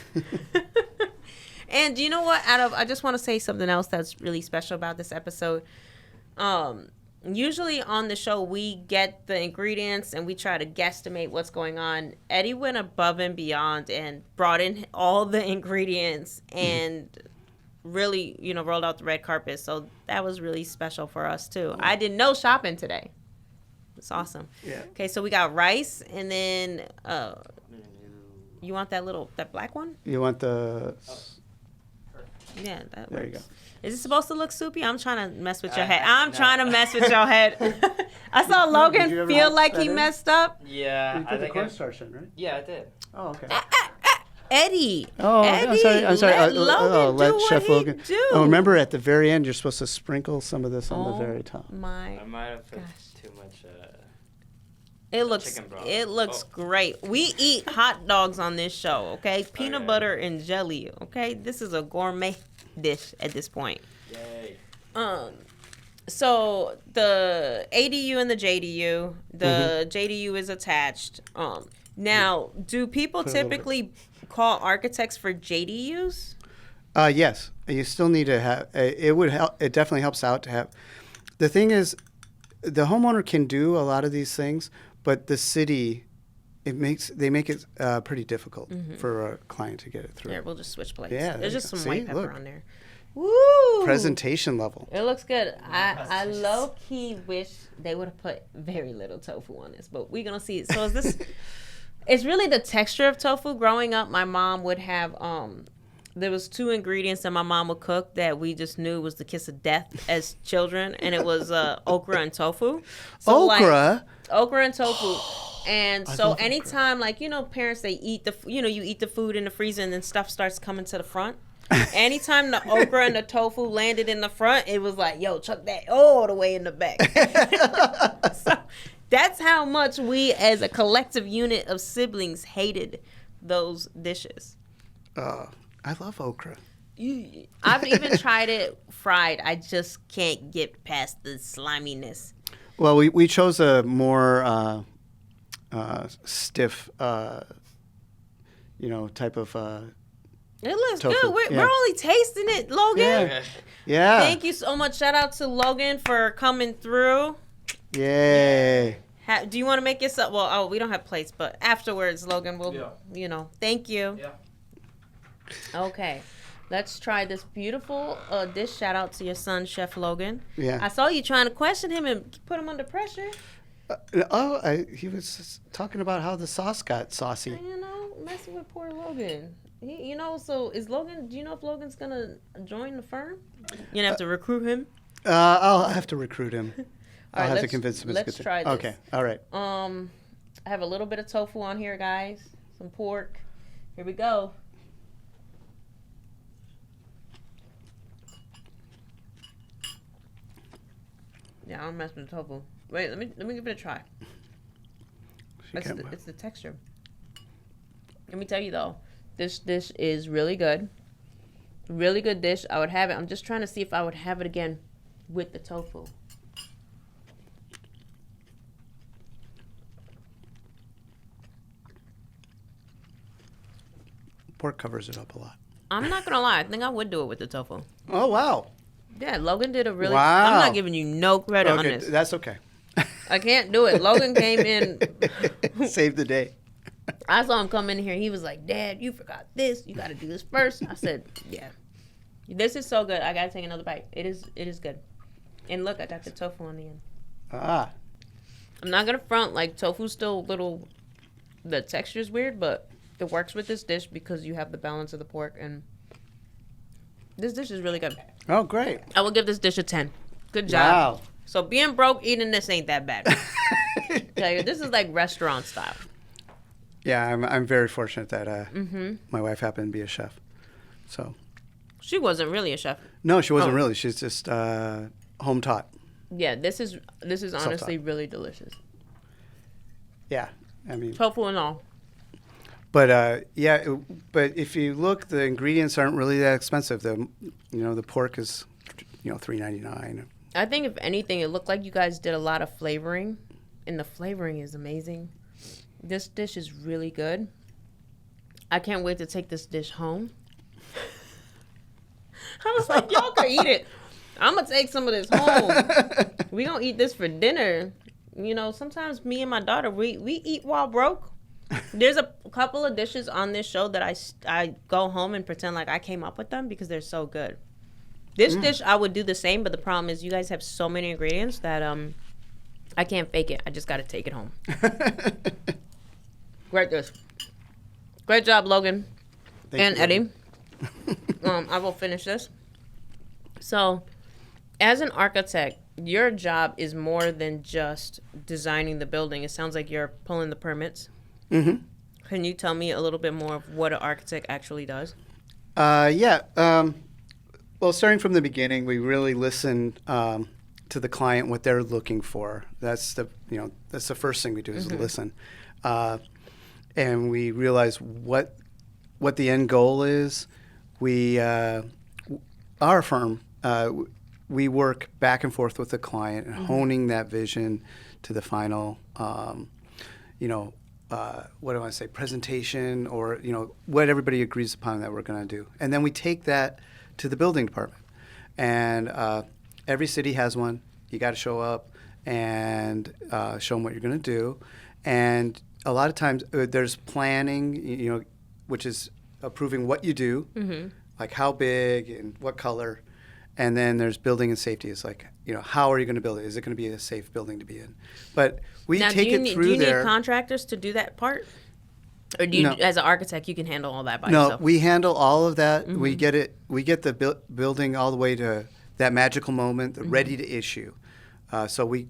And you know what? I just want to say something else that's really special about this episode. Usually on the show, we get the ingredients and we try to guesstimate what's going on. Eddie went above and beyond and brought in all the ingredients and really, rolled out the red carpet. So that was really special for us too. I did no shopping today. It's awesome. Yeah. Okay, so we got rice and then you want that black one? You want the... Yeah, that There you works. go. Is it supposed to look soupy? I'm trying to mess with your head. No. Trying to mess with your head. I saw Did you Logan ever feel mix like that he in? messed up. Yeah. You put the cornstarch in, right? Yeah, I did. Oh, okay. Eddie. Oh, Eddie, I'm sorry. Let Logan let do what Chef he Logan. do. Oh, remember at the very end, you're supposed to sprinkle some of this on the very top. My, I might have put gosh. too much. it looks chicken broth. Oh. great. We eat hot dogs on this show, okay? Peanut Okay. butter and jelly, okay? This is a gourmet dish at this point. Yay. So the ADU and the JDU, the JDU is attached. Now, do people Put a little typically call architects for JDUs? Yes, you still need to have. It would help. It definitely helps out to have. The thing is, the homeowner can do a lot of these things, but the city, they make it pretty difficult for a client to get it through. Here, we'll just switch plates. Yeah, there There's you just go. some See, white pepper look. on there. Woo! Presentation level. It looks good. I low key wish they would have put very little tofu on this, but we're gonna see it. So is this? It's really the texture of tofu. Growing up, my mom would have there was 2 ingredients that my mom would cook that we just knew was the kiss of death as children, and it was okra and tofu. So, Okra. Okra and tofu. And so love okra. anytime, parents, they eat you eat the food in the freezer and then stuff starts coming to the front. Anytime the okra and the tofu landed in the front, it was like, yo, chuck that all the way in the back. So that's how much we as a collective unit of siblings hated those dishes. I love okra. I've even tried it fried. I just can't get past the sliminess. Well, we chose a more stiff, type of. It looks Tofu, good. We're yeah. only tasting it, Logan. Yeah. Yeah. Thank you so much. Shout out to Logan for coming through. Yay. Do you want to make yourself? Well, we don't have plates, but afterwards, Logan will. Yeah. Thank you. Yeah. Okay. Let's try this beautiful dish. Shout out to your son, Chef Logan. Yeah. I saw you trying to question him and put him under pressure. He was talking about how the sauce got saucy. You know, messing with poor Logan. So is Logan, do you know if Logan's going to join the firm? You're going to have to recruit him? I'll have to recruit him. I'll All right, have to convince him. Let's try this. Okay, all right. I have a little bit of tofu on here, guys. Some pork. Here we go. Yeah, I don't mess with the tofu. Wait, let me give it a try. It's the texture. Let me tell you though, this dish is really good. Really good dish. I would have it. I'm just trying to see if I would have it again with the tofu. Pork covers it up a lot. I'm not gonna lie. I think I would do it with the tofu. Oh, wow. Yeah, Logan did a really. Wow. I'm not giving you no credit on this. That's okay. I can't do it. Logan came in. Save the day. I saw him come in here. He was like, "Dad, you forgot this. You got to do this first." I said, "Yeah, this is so good. I gotta take another bite. It is good." And look, I got the tofu on the end. Ah. I'm not gonna front, like tofu's still a little. The texture's weird, but it works with this dish because you have the balance of the pork, and this dish is really good. Oh, great. I will give this dish a 10. Good job. Wow. So being broke eating this ain't that bad. This is like restaurant style. Yeah, I'm very fortunate that my wife happened to be a chef. So. She wasn't really a chef. No, she wasn't really. She's just home taught. Yeah, this is honestly really delicious. Yeah, I mean. Tofu and all. But but if you look, the ingredients aren't really that expensive. The pork is $3.99. I think if anything, it looked like you guys did a lot of flavoring, and the flavoring is amazing. This dish is really good. I can't wait to take this dish home. I was like, y'all can eat it. I'm gonna take some of this home. We gonna eat this for dinner. Sometimes me and my daughter we eat while broke. There's a couple of dishes on this show that I go home and pretend like I came up with them because they're so good. This dish I would do the same, but the problem is you guys have so many ingredients that I can't fake it. I just got to take it home. Great dish. Great job, Logan. Thank you, Eddie. I will finish this. So, as an architect, your job is more than just designing the building. It sounds like you're pulling the permits. Mm-hmm. Can you tell me a little bit more of what an architect actually does? Yeah. Well, starting from the beginning, we really listen to the client, what they're looking for. That's the first thing we do is listen, and we realize what the end goal is. Our firm, we work back and forth with the client and honing that vision to the final, what do I want to say, presentation, or what everybody agrees upon that we're going to do, and then we take that to the building department. And every city has one. You got to show up and show them what you're going to do. And a lot of times there's planning, which is approving what you do, like how big and what color. And then there's building and safety. It's like, how are you going to build it? Is it going to be a safe building to be in? But we take it through there. Do you need contractors to do that part? Or do you, as an architect, you can handle all that by yourself? No, we handle all of that. We get it. We get the building all the way to that magical moment, the ready to issue. So we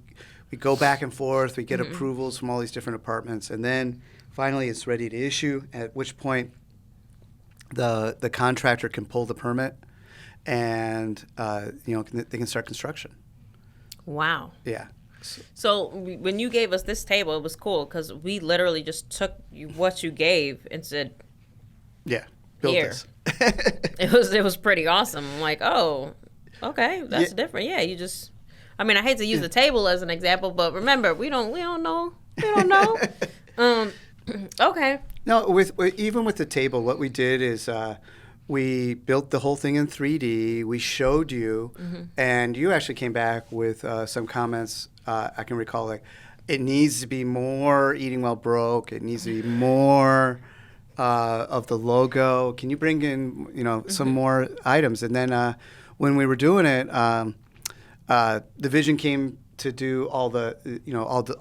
go back and forth. We get approvals from all these different departments, and then finally it's ready to issue. At which point, the contractor can pull the permit, and they can start construction. Wow. Yeah. So when you gave us this table, it was cool because we literally just took what you gave and said, "Yeah, build here." This. It was pretty awesome. I'm like, oh, okay, that's different. Yeah, you just. I mean, I hate to use the table as an example, but remember, we don't know. Okay. No, even with the table, what we did is we built the whole thing in 3D. We showed you, and you actually came back with some comments. I can recall, like, it needs to be more eating while broke. It needs to be more of the logo. Can you bring in, some more items? And then when we were doing it, the vision came to do all the,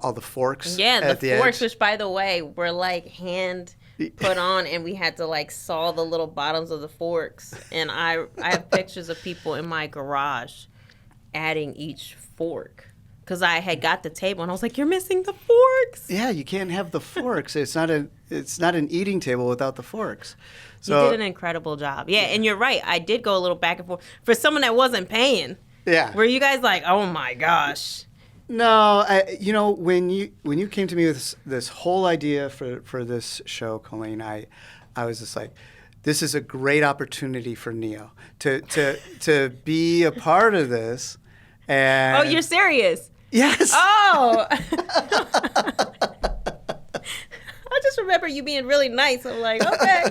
all the forks. Yeah, at the forks, which by the way were like hand put on, and we had to like saw the little bottoms of the forks. And I have pictures of people in my garage adding each fork. Because I had got the table and I was like, "You're missing the forks." Yeah, you can't have the forks. It's not an eating table without the forks. So, you did an incredible job. Yeah, and you're right. I did go a little back and forth for someone that wasn't paying. Yeah. Were you guys like, "Oh my gosh"? No, when you came to me with this whole idea for this show, Coline, I was just like, this is a great opportunity for Neo to be a part of this. And oh, you're serious? Yes. Oh. I just remember you being really nice. I'm like, okay.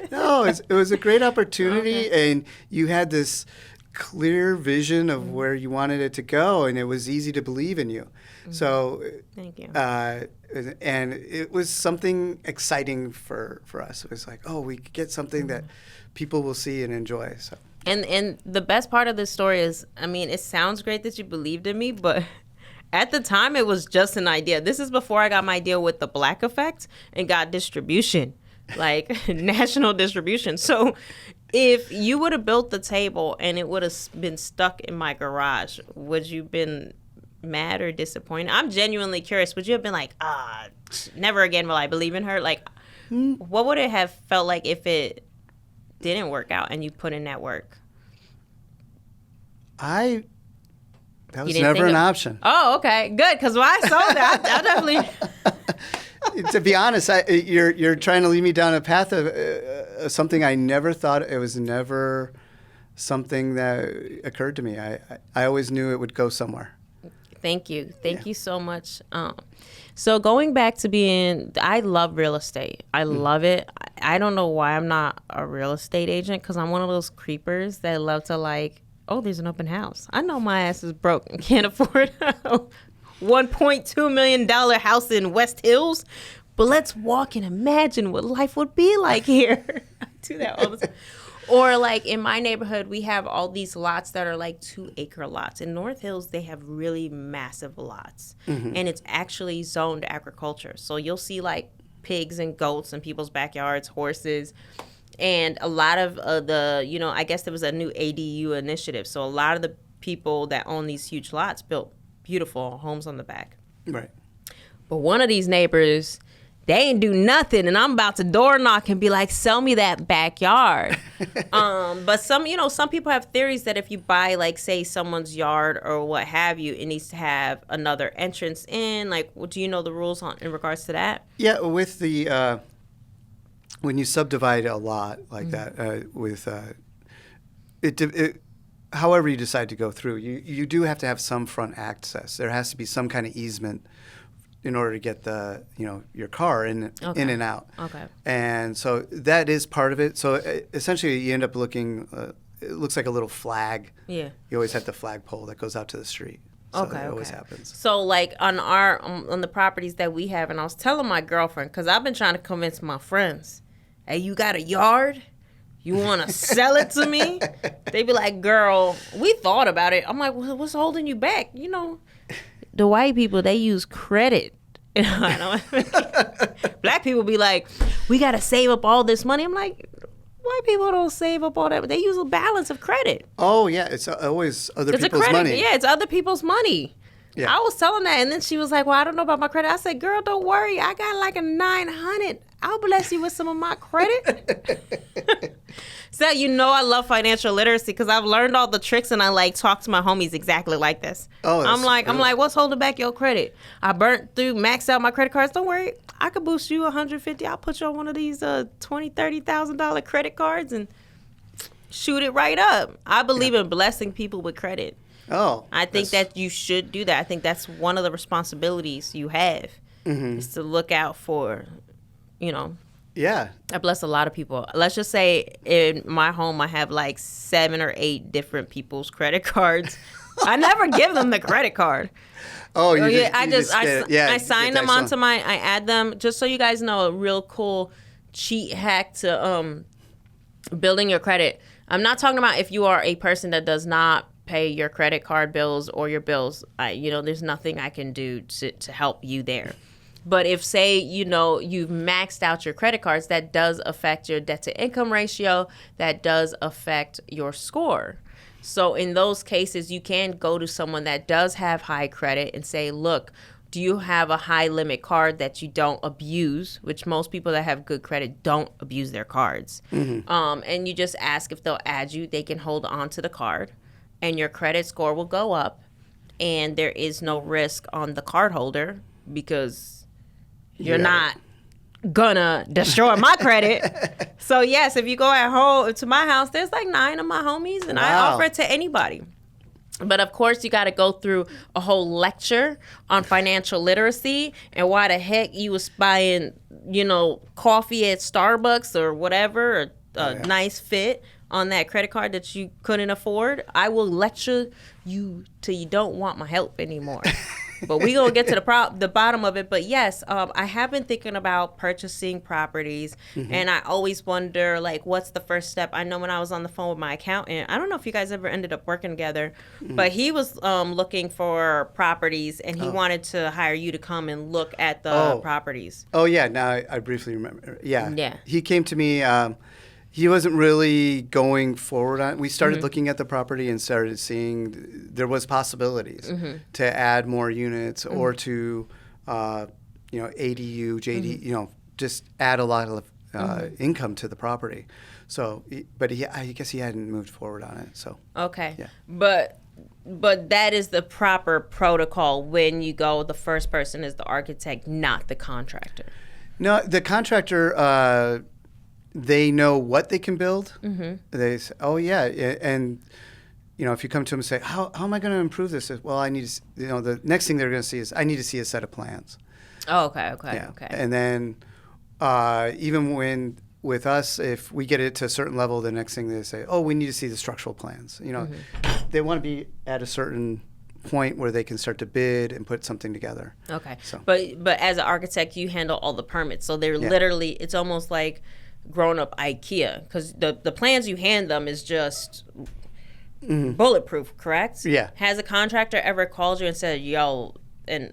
No, it was a great opportunity, and you had this clear vision of where you wanted it to go, and it was easy to believe in you. So thank you. And it was something exciting for us. It was like, oh, we could get something that people will see and enjoy. So. And the best part of this story is, I mean, it sounds great that you believed in me, but at the time it was just an idea. This is before I got my deal with the Black Effect and got distribution, like national distribution. So if you would have built the table and it would have been stuck in my garage, would you been mad or disappointed? I'm genuinely curious. Would you have been like, never again will I believe in her? Like, what would it have felt like if it didn't work out and you put in that work? That was never an option. Oh, okay, good. Because when I saw that, I definitely. To be honest, you're trying to lead me down a path of something I never thought. It was never something that occurred to me. I always knew it would go somewhere. Thank you so much. So going back to I love real estate. I love it. I don't know why I'm not a real estate agent, because I'm one of those creepers that love to like, oh, there's an open house. I know my ass is broke and can't afford a $1.2 million house in West Hills, but let's walk and imagine what life would be like here. I do that all the time. Or like in my neighborhood, we have all these lots that are like 2-acre lots. In North Hills, they have really massive lots, and it's actually zoned agriculture. So you'll see like pigs and goats in people's backyards, horses, and a lot of I guess there was a new ADU initiative. So a lot of the people that own these huge lots built beautiful homes on the back. Right. But one of these neighbors, they ain't do nothing, and I'm about to door knock and be like, sell me that backyard. But some people have theories that if you buy, like, say, someone's yard or what have you, it needs to have another entrance in. Like, do you know the rules in regards to that? Yeah, with the when you subdivide a lot like that, however you decide to go through, you do have to have some front access. There has to be some kind of easement in order to get your car in and out. Okay. And so that is part of it. So essentially you end up looking, it looks like a little flag. Yeah. You always have the flagpole that goes out to the street. So that always happens. So like on the properties that we have, and I was telling my girlfriend, because I've been trying to convince my friends, hey, you got a yard? You want to sell it to me? They be like, girl, we thought about it. I'm like, well, what's holding you back? The white people, they use credit. Black people be like, we got to save up all this money. I'm like, white people don't save up all that. They use a balance of credit. Oh, yeah. It's always other people's money. Yeah, it's other people's money. Yeah. I was telling that, and then she was like, well, I don't know about my credit. I said, girl, don't worry. I got like a 900. I'll bless you with some of my credit. So I love financial literacy because I've learned all the tricks, and I like talk to my homies exactly like this. Oh, I'm like, what's holding back your credit? I maxed out my credit cards. Don't worry, I could boost you $150. I'll put you on one of these $20,000-$30,000 credit cards and shoot it right up. I believe in blessing people with credit. Oh, I think that you should do that. I think that's one of the responsibilities you have is to look out for, Yeah. I bless a lot of people. Let's just say in my home, I have like 7 or 8 different people's credit cards. I never give them the credit card. Oh, I sign them onto I add them, just so you guys know, a real cool cheat hack to building your credit. I'm not talking about if you are a person that does not pay your credit card bills or your bills. There's nothing I can do to help you there. But if, say, you've maxed out your credit cards, that does affect your debt to income ratio. That does affect your score. So in those cases, you can go to someone that does have high credit and say, look, do you have a high limit card that you don't abuse, which most people that have good credit don't abuse their cards. And you just ask if they'll add you. They can hold on to the card and your credit score will go up. And there is no risk on the card holder because you're not gonna destroy my credit. So yes, if you go at home to my house, there's like 9 of my homies and I offer it to anybody. But of course, you got to go through a whole lecture on financial literacy and why the heck you was buying, coffee at Starbucks or whatever, or a nice fit on that credit card that you couldn't afford. I will lecture you till you don't want my help anymore. But we gonna get to the bottom of it. But yes, I have been thinking about purchasing properties, and I always wonder, like, what's the first step? I know when I was on the phone with my accountant, I don't know if you guys ever ended up working together, but he was looking for properties, and he wanted to hire you to come and look at the properties. Oh yeah, now I briefly remember. Yeah. He came to me. He wasn't really going forward on it. We started looking at the property and started seeing there was possibilities to add more units or to, ADU, JD, just add a lot of income to the property. So, but I guess he hadn't moved forward on it. So okay, yeah. But that is the proper protocol when you go. The first person is the architect, not the contractor. No, the contractor. They know what they can build. They say, oh, yeah. And, if you come to them and say, how am I going to improve this? Well, I need to, the next thing they're going to see is I need to see a set of plans. Oh, okay. And then even with us, if we get it to a certain level, the next thing they say, oh, we need to see the structural plans. They want to be at a certain point where they can start to bid and put something together. Okay. So. But as an architect, you handle all the permits. So they're literally, it's almost like grown-up IKEA, because the plans you hand them is just bulletproof, correct? Yeah. Has a contractor ever called you and said, yo, and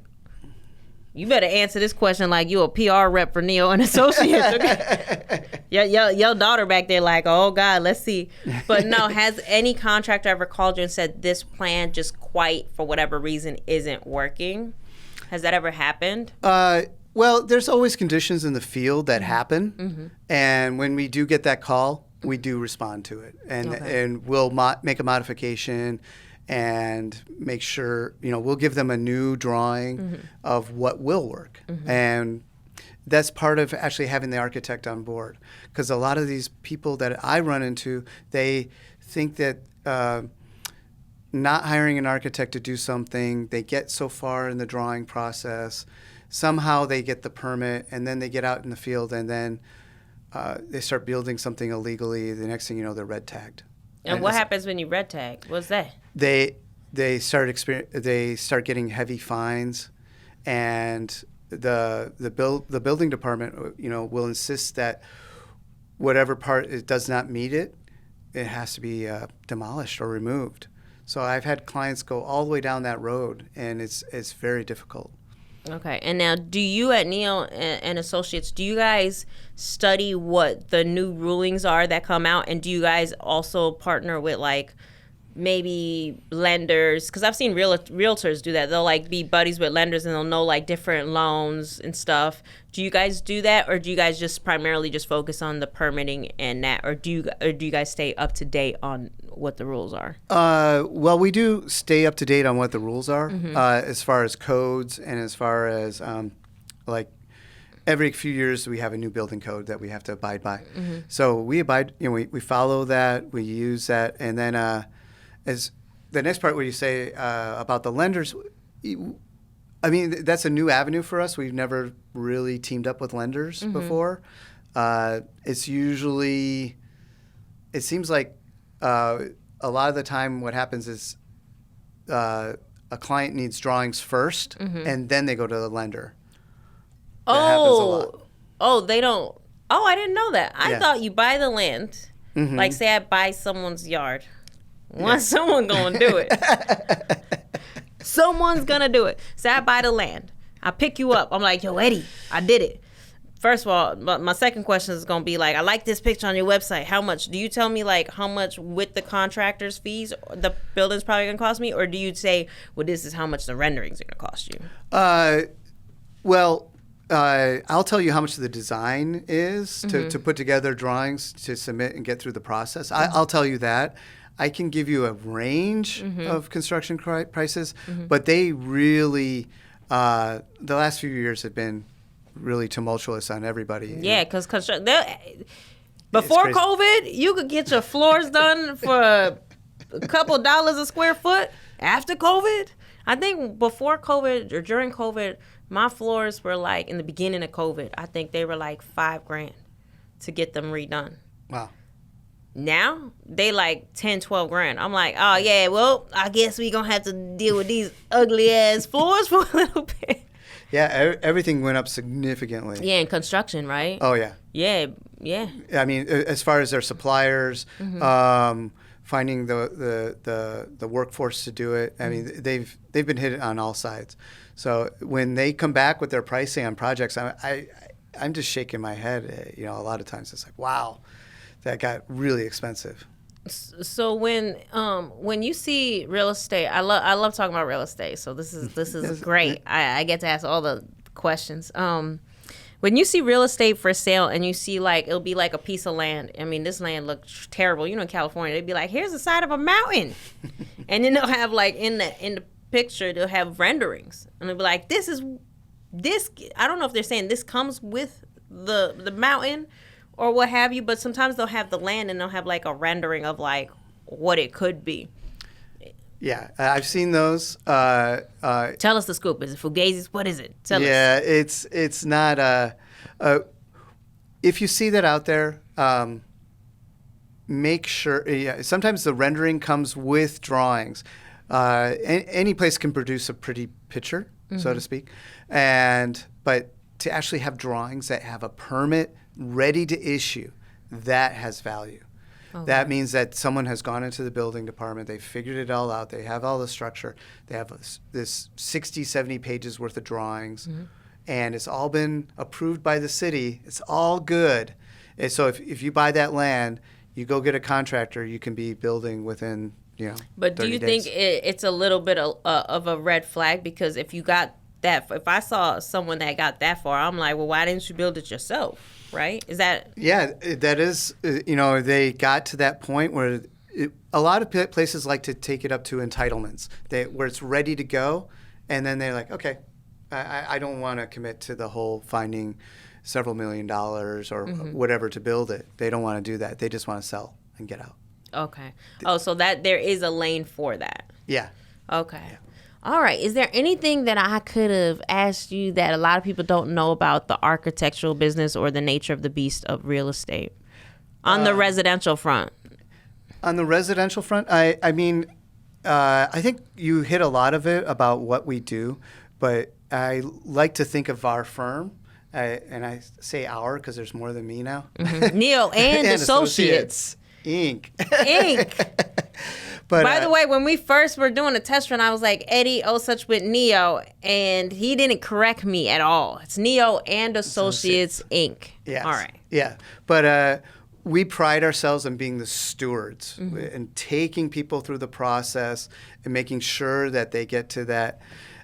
you better answer this question like you a PR rep for Neo and Associates, okay? your daughter back there like, oh, God, let's see. But no, has any contractor ever called you and said this plan just quite, for whatever reason, isn't working? Has that ever happened? Well, there's always conditions in the field that happen, and when we do get that call, we do respond to it, and we'll make a modification and make sure, we'll give them a new drawing of what will work, and that's part of actually having the architect on board, because a lot of these people that I run into, they think that not hiring an architect to do something, they get so far in the drawing process. Somehow they get the permit, and then they get out in the field, and then they start building something illegally. The next thing you know, they're red tagged. And what happens when you red tag? What's that? They start getting heavy fines, and the building department will insist that whatever part it does not meet it has to be demolished or removed. So I've had clients go all the way down that road, and it's very difficult. Okay. And now, do you at Neo and Associates, do you guys study what the new rulings are that come out? And do you guys also partner with, like, maybe lenders? Because I've seen realtors do that. They'll, like, be buddies with lenders, and they'll know, like, different loans and stuff. Do you guys do that? Or do you guys just primarily just focus on the permitting and that? Or do you guys stay up to date on what the rules are? Well, we do stay up to date on what the rules are, as far as codes, and as far as like every few years we have a new building code that we have to abide by. So we abide, we follow that, we use that, and then as the next part where you say about the lenders, I mean, that's a new avenue for us. We've never really teamed up with lenders before. It's usually, it seems like a lot of the time what happens is a client needs drawings first, and then they go to the lender. That happens a lot. Oh, they don't. Oh, I didn't know that. I Yeah. thought you buy the land. Mhm. Like, say I buy someone's yard. Someone gonna do it. Someone's gonna do it. Say I buy the land. I pick you up. I'm like, yo, Eddie, I did it. First of all, my second question is gonna be like, I like this picture on your website. How much? Do you tell me like how much with the contractor's fees the building's probably gonna cost me, or do you say, well, this is how much the renderings are gonna cost you? I'll tell you how much the design is to put together drawings to submit and get through the process. I'll tell you that. I can give you a range of construction prices, but they really, the last few years have been really tumultuous on everybody. Yeah, because before COVID, you could get your floors done for a couple dollars a square foot. After COVID, I think before COVID or during COVID, my floors were like, in the beginning of COVID, I think they were like $5,000 to get them redone. Wow. Now they like 10, 12 grand. I'm like, oh yeah, well, I guess we gonna have to deal with these ugly ass floors for a little bit. Yeah, everything went up significantly. Yeah, in construction, right? Oh yeah. Yeah. I mean, as far as their suppliers, finding the workforce to do it. I mean, they've been hit on all sides. So when they come back with their pricing on projects, I'm just shaking my head. You know, a lot of times it's like, wow, that got really expensive. So when you see real estate, I love talking about real estate. So this is great. I get to ask all the questions. When you see real estate for sale and you see like it'll be like a piece of land. I mean, this land looks terrible. You know, in California, they'd be like, here's the side of a mountain, and then they'll have like in the picture they'll have renderings, and they'll be like, this. I don't know if they're saying this comes with the mountain or what have you, but sometimes they'll have the land and they'll have like a rendering of like what it could be. Yeah, I've seen those. Tell us the scoop. Is it Fugazis? What is it? Tell us. Yeah, it's not. If you see that out there, make sure. Yeah, sometimes the rendering comes with drawings. Any place can produce a pretty picture, so to speak, but to actually have drawings that have a permit ready to issue, that has value. Okay. That means that someone has gone into the building department, they've figured it all out, they have all the structure, they have this 60, 70 pages worth of drawings, and it's all been approved by the city. It's all good. And so if you buy that land, you go get a contractor, you can be building within, But do you 30 days. think it's a little bit of a red flag? Because if you got that, if I saw someone that got that far, I'm like, well, why didn't you build it yourself? Right? Is that? Yeah, that is, they got to that point where a lot of places like to take it up to entitlements, where it's ready to go. And then they're like, okay, I don't want to commit to the whole finding several $1 million or whatever to build it. They don't want to do that. They just want to sell and get out. Okay. Oh, so that there is a lane for that. Yeah. Okay. Yeah. All right. Is there anything that I could have asked you that a lot of people don't know about the architectural business or the nature of the beast of real estate on the residential front? On the residential front, I think you hit a lot of it about what we do, but I like to think of our firm, and I say our because there's more than me now. Neo and Associates. Inc. But by the way, when we first were doing a test run, I was like, Eddie Osuch with Neo, and he didn't correct me at all. It's Neo and Associates Inc. Yes. All right. Yeah. But we pride ourselves on being the stewards and taking people through the process and making sure that they get to that,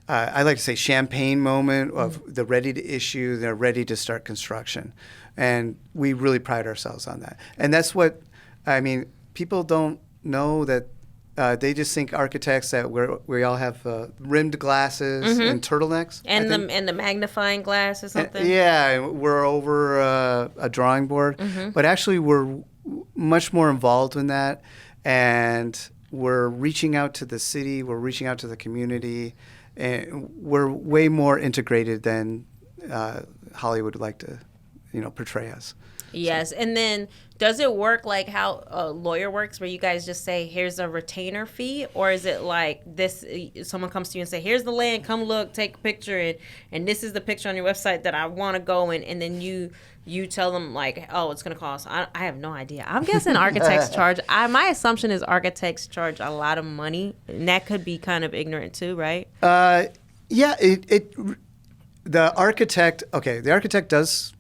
I like to say, champagne moment of the ready to issue, they're ready to start construction. And we really pride ourselves on that. And that's what, people don't know that. They just think architects that we all have rimmed glasses and turtlenecks. And the magnifying glass or something? Yeah, we're over a drawing board. But actually we're much more involved in that. And we're reaching out to the city. We're reaching out to the community. And we're way more integrated than Hollywood would like to portray us. Yes, and then does it work like how a lawyer works, where you guys just say, here's a retainer fee? Or is it like this, someone comes to you and say, here's the land, come look, take a picture, and this is the picture on your website that I want to go in, and then you tell them like, oh, it's going to cost. I have no idea. I'm guessing architects charge. My assumption is architects charge a lot of money, and that could be kind of ignorant too, right? Yeah, the architect does.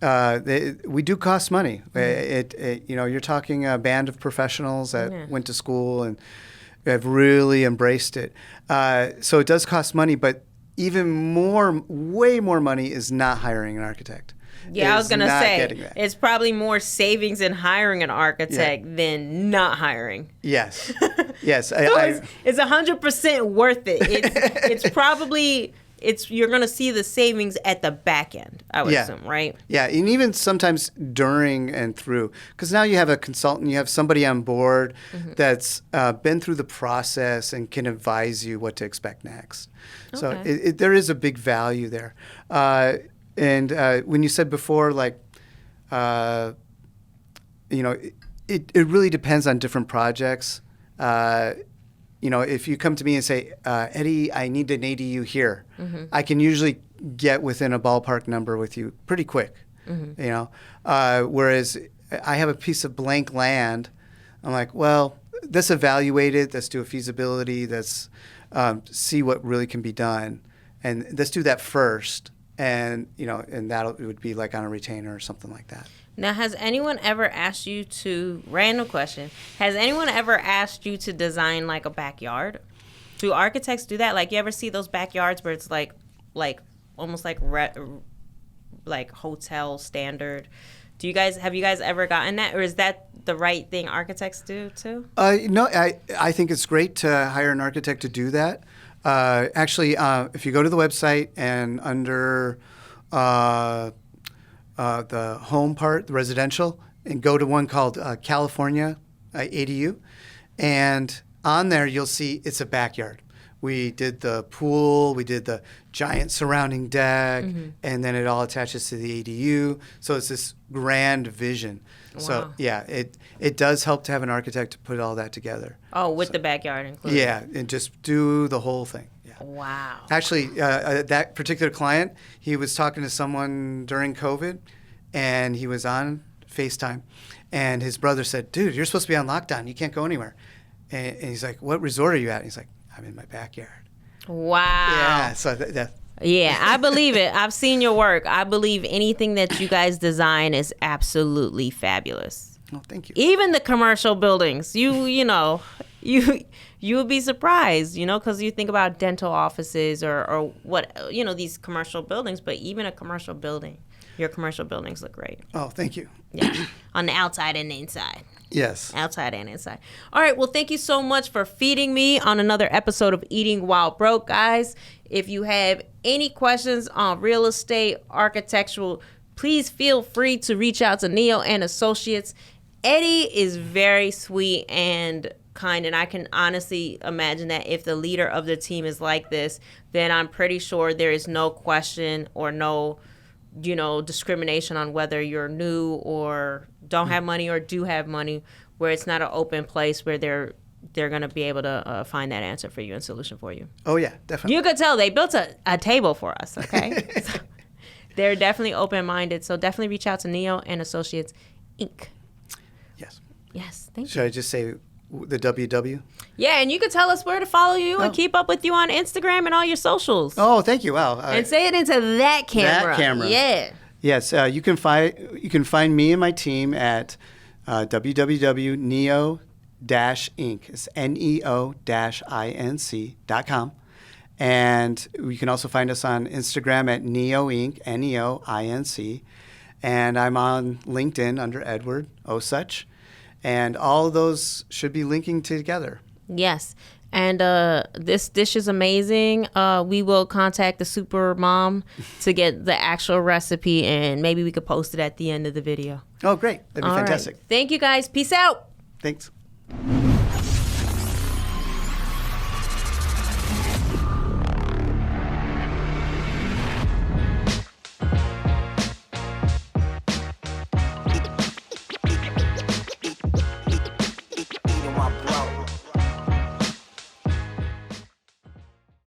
We do cost money. You're talking a band of professionals that went to school and have really embraced it. So it does cost money, but way more money is not hiring an architect. Yeah, I was going to say, it's probably more savings in hiring an architect than not hiring. Yes. Yes. It's 100% worth it. It's probably... you're going to see the savings at the back end, I would assume, right? Yeah, and even sometimes during and through, because now you have a consultant, you have somebody on board that's been through the process and can advise you what to expect next. Okay. So there is a big value there. And when you said before, like, it really depends on different projects. If you come to me and say, Eddie, I need an ADU here, I can usually get within a ballpark number with you pretty quick. Whereas I have a piece of blank land, I'm like, well, let's evaluate it, let's do a feasibility, let's see what really can be done, and let's do that first, and that would be like on a retainer or something like that. Now, has anyone ever asked you random question, has anyone ever asked you to design like a backyard? Do architects do that? Like, you ever see those backyards where it's like almost like hotel standard? Have you guys ever gotten that? Or is that the right thing architects do too? No, I think it's great to hire an architect to do that. Actually, if you go to the website and under the home part, the residential, and go to one called California ADU, and on there you'll see it's a backyard. We did the pool, we did the giant surrounding deck, and then it all attaches to the ADU. So it's this grand vision. Wow. So yeah, it does help to have an architect to put all that together. Oh, with the backyard included. Yeah, and just do the whole thing. Yeah. Wow. Actually, that particular client, he was talking to someone during COVID, and he was on FaceTime, and his brother said, "Dude, you're supposed to be on lockdown. You can't go anywhere." And he's like, "What resort are you at?" And he's like, "I'm in my backyard." Wow. Yeah. So yeah, I believe it. I've seen your work. I believe anything that you guys design is absolutely fabulous. Oh, thank you. Even the commercial buildings. You would be surprised, because you think about dental offices or what, these commercial buildings, but even a commercial building, your commercial buildings look great. Oh, thank you. Yeah. On the outside and the inside. Yes. Outside and inside. All right. Well, thank you so much for feeding me on another episode of Eating While Broke, guys. If you have any questions on real estate, architectural, please feel free to reach out to Neo and Associates. Eddie is very sweet and kind, and I can honestly imagine that if the leader of the team is like this, then I'm pretty sure there is no question or no discrimination on whether you're new or don't have money or do have money, where it's not an open place where they're going to be able to find that answer for you and solution for you. Oh, yeah, definitely. You could tell they built a table for us, okay? So they're definitely open-minded, so definitely reach out to Neo and Associates, Inc. Yes. Yes, thank you. Should I just say the WW? Yeah, and you could tell us where to follow you and keep up with you on Instagram and all your socials. Oh, thank you. Wow. And say it into that camera. That camera. Yeah. Yes, you can find me and my team at www.neo-inc. It's neo-inc.com. And you can also find us on Instagram at NeoInc, NeoInc. And I'm on LinkedIn under Edward Osuch. And all of those should be linking together. Yes. And this dish is amazing. We will contact the super mom to get the actual recipe, and maybe we could post it at the end of the video. Oh, great. That'd be fantastic. Right. Thank you, guys. Peace out. Thanks.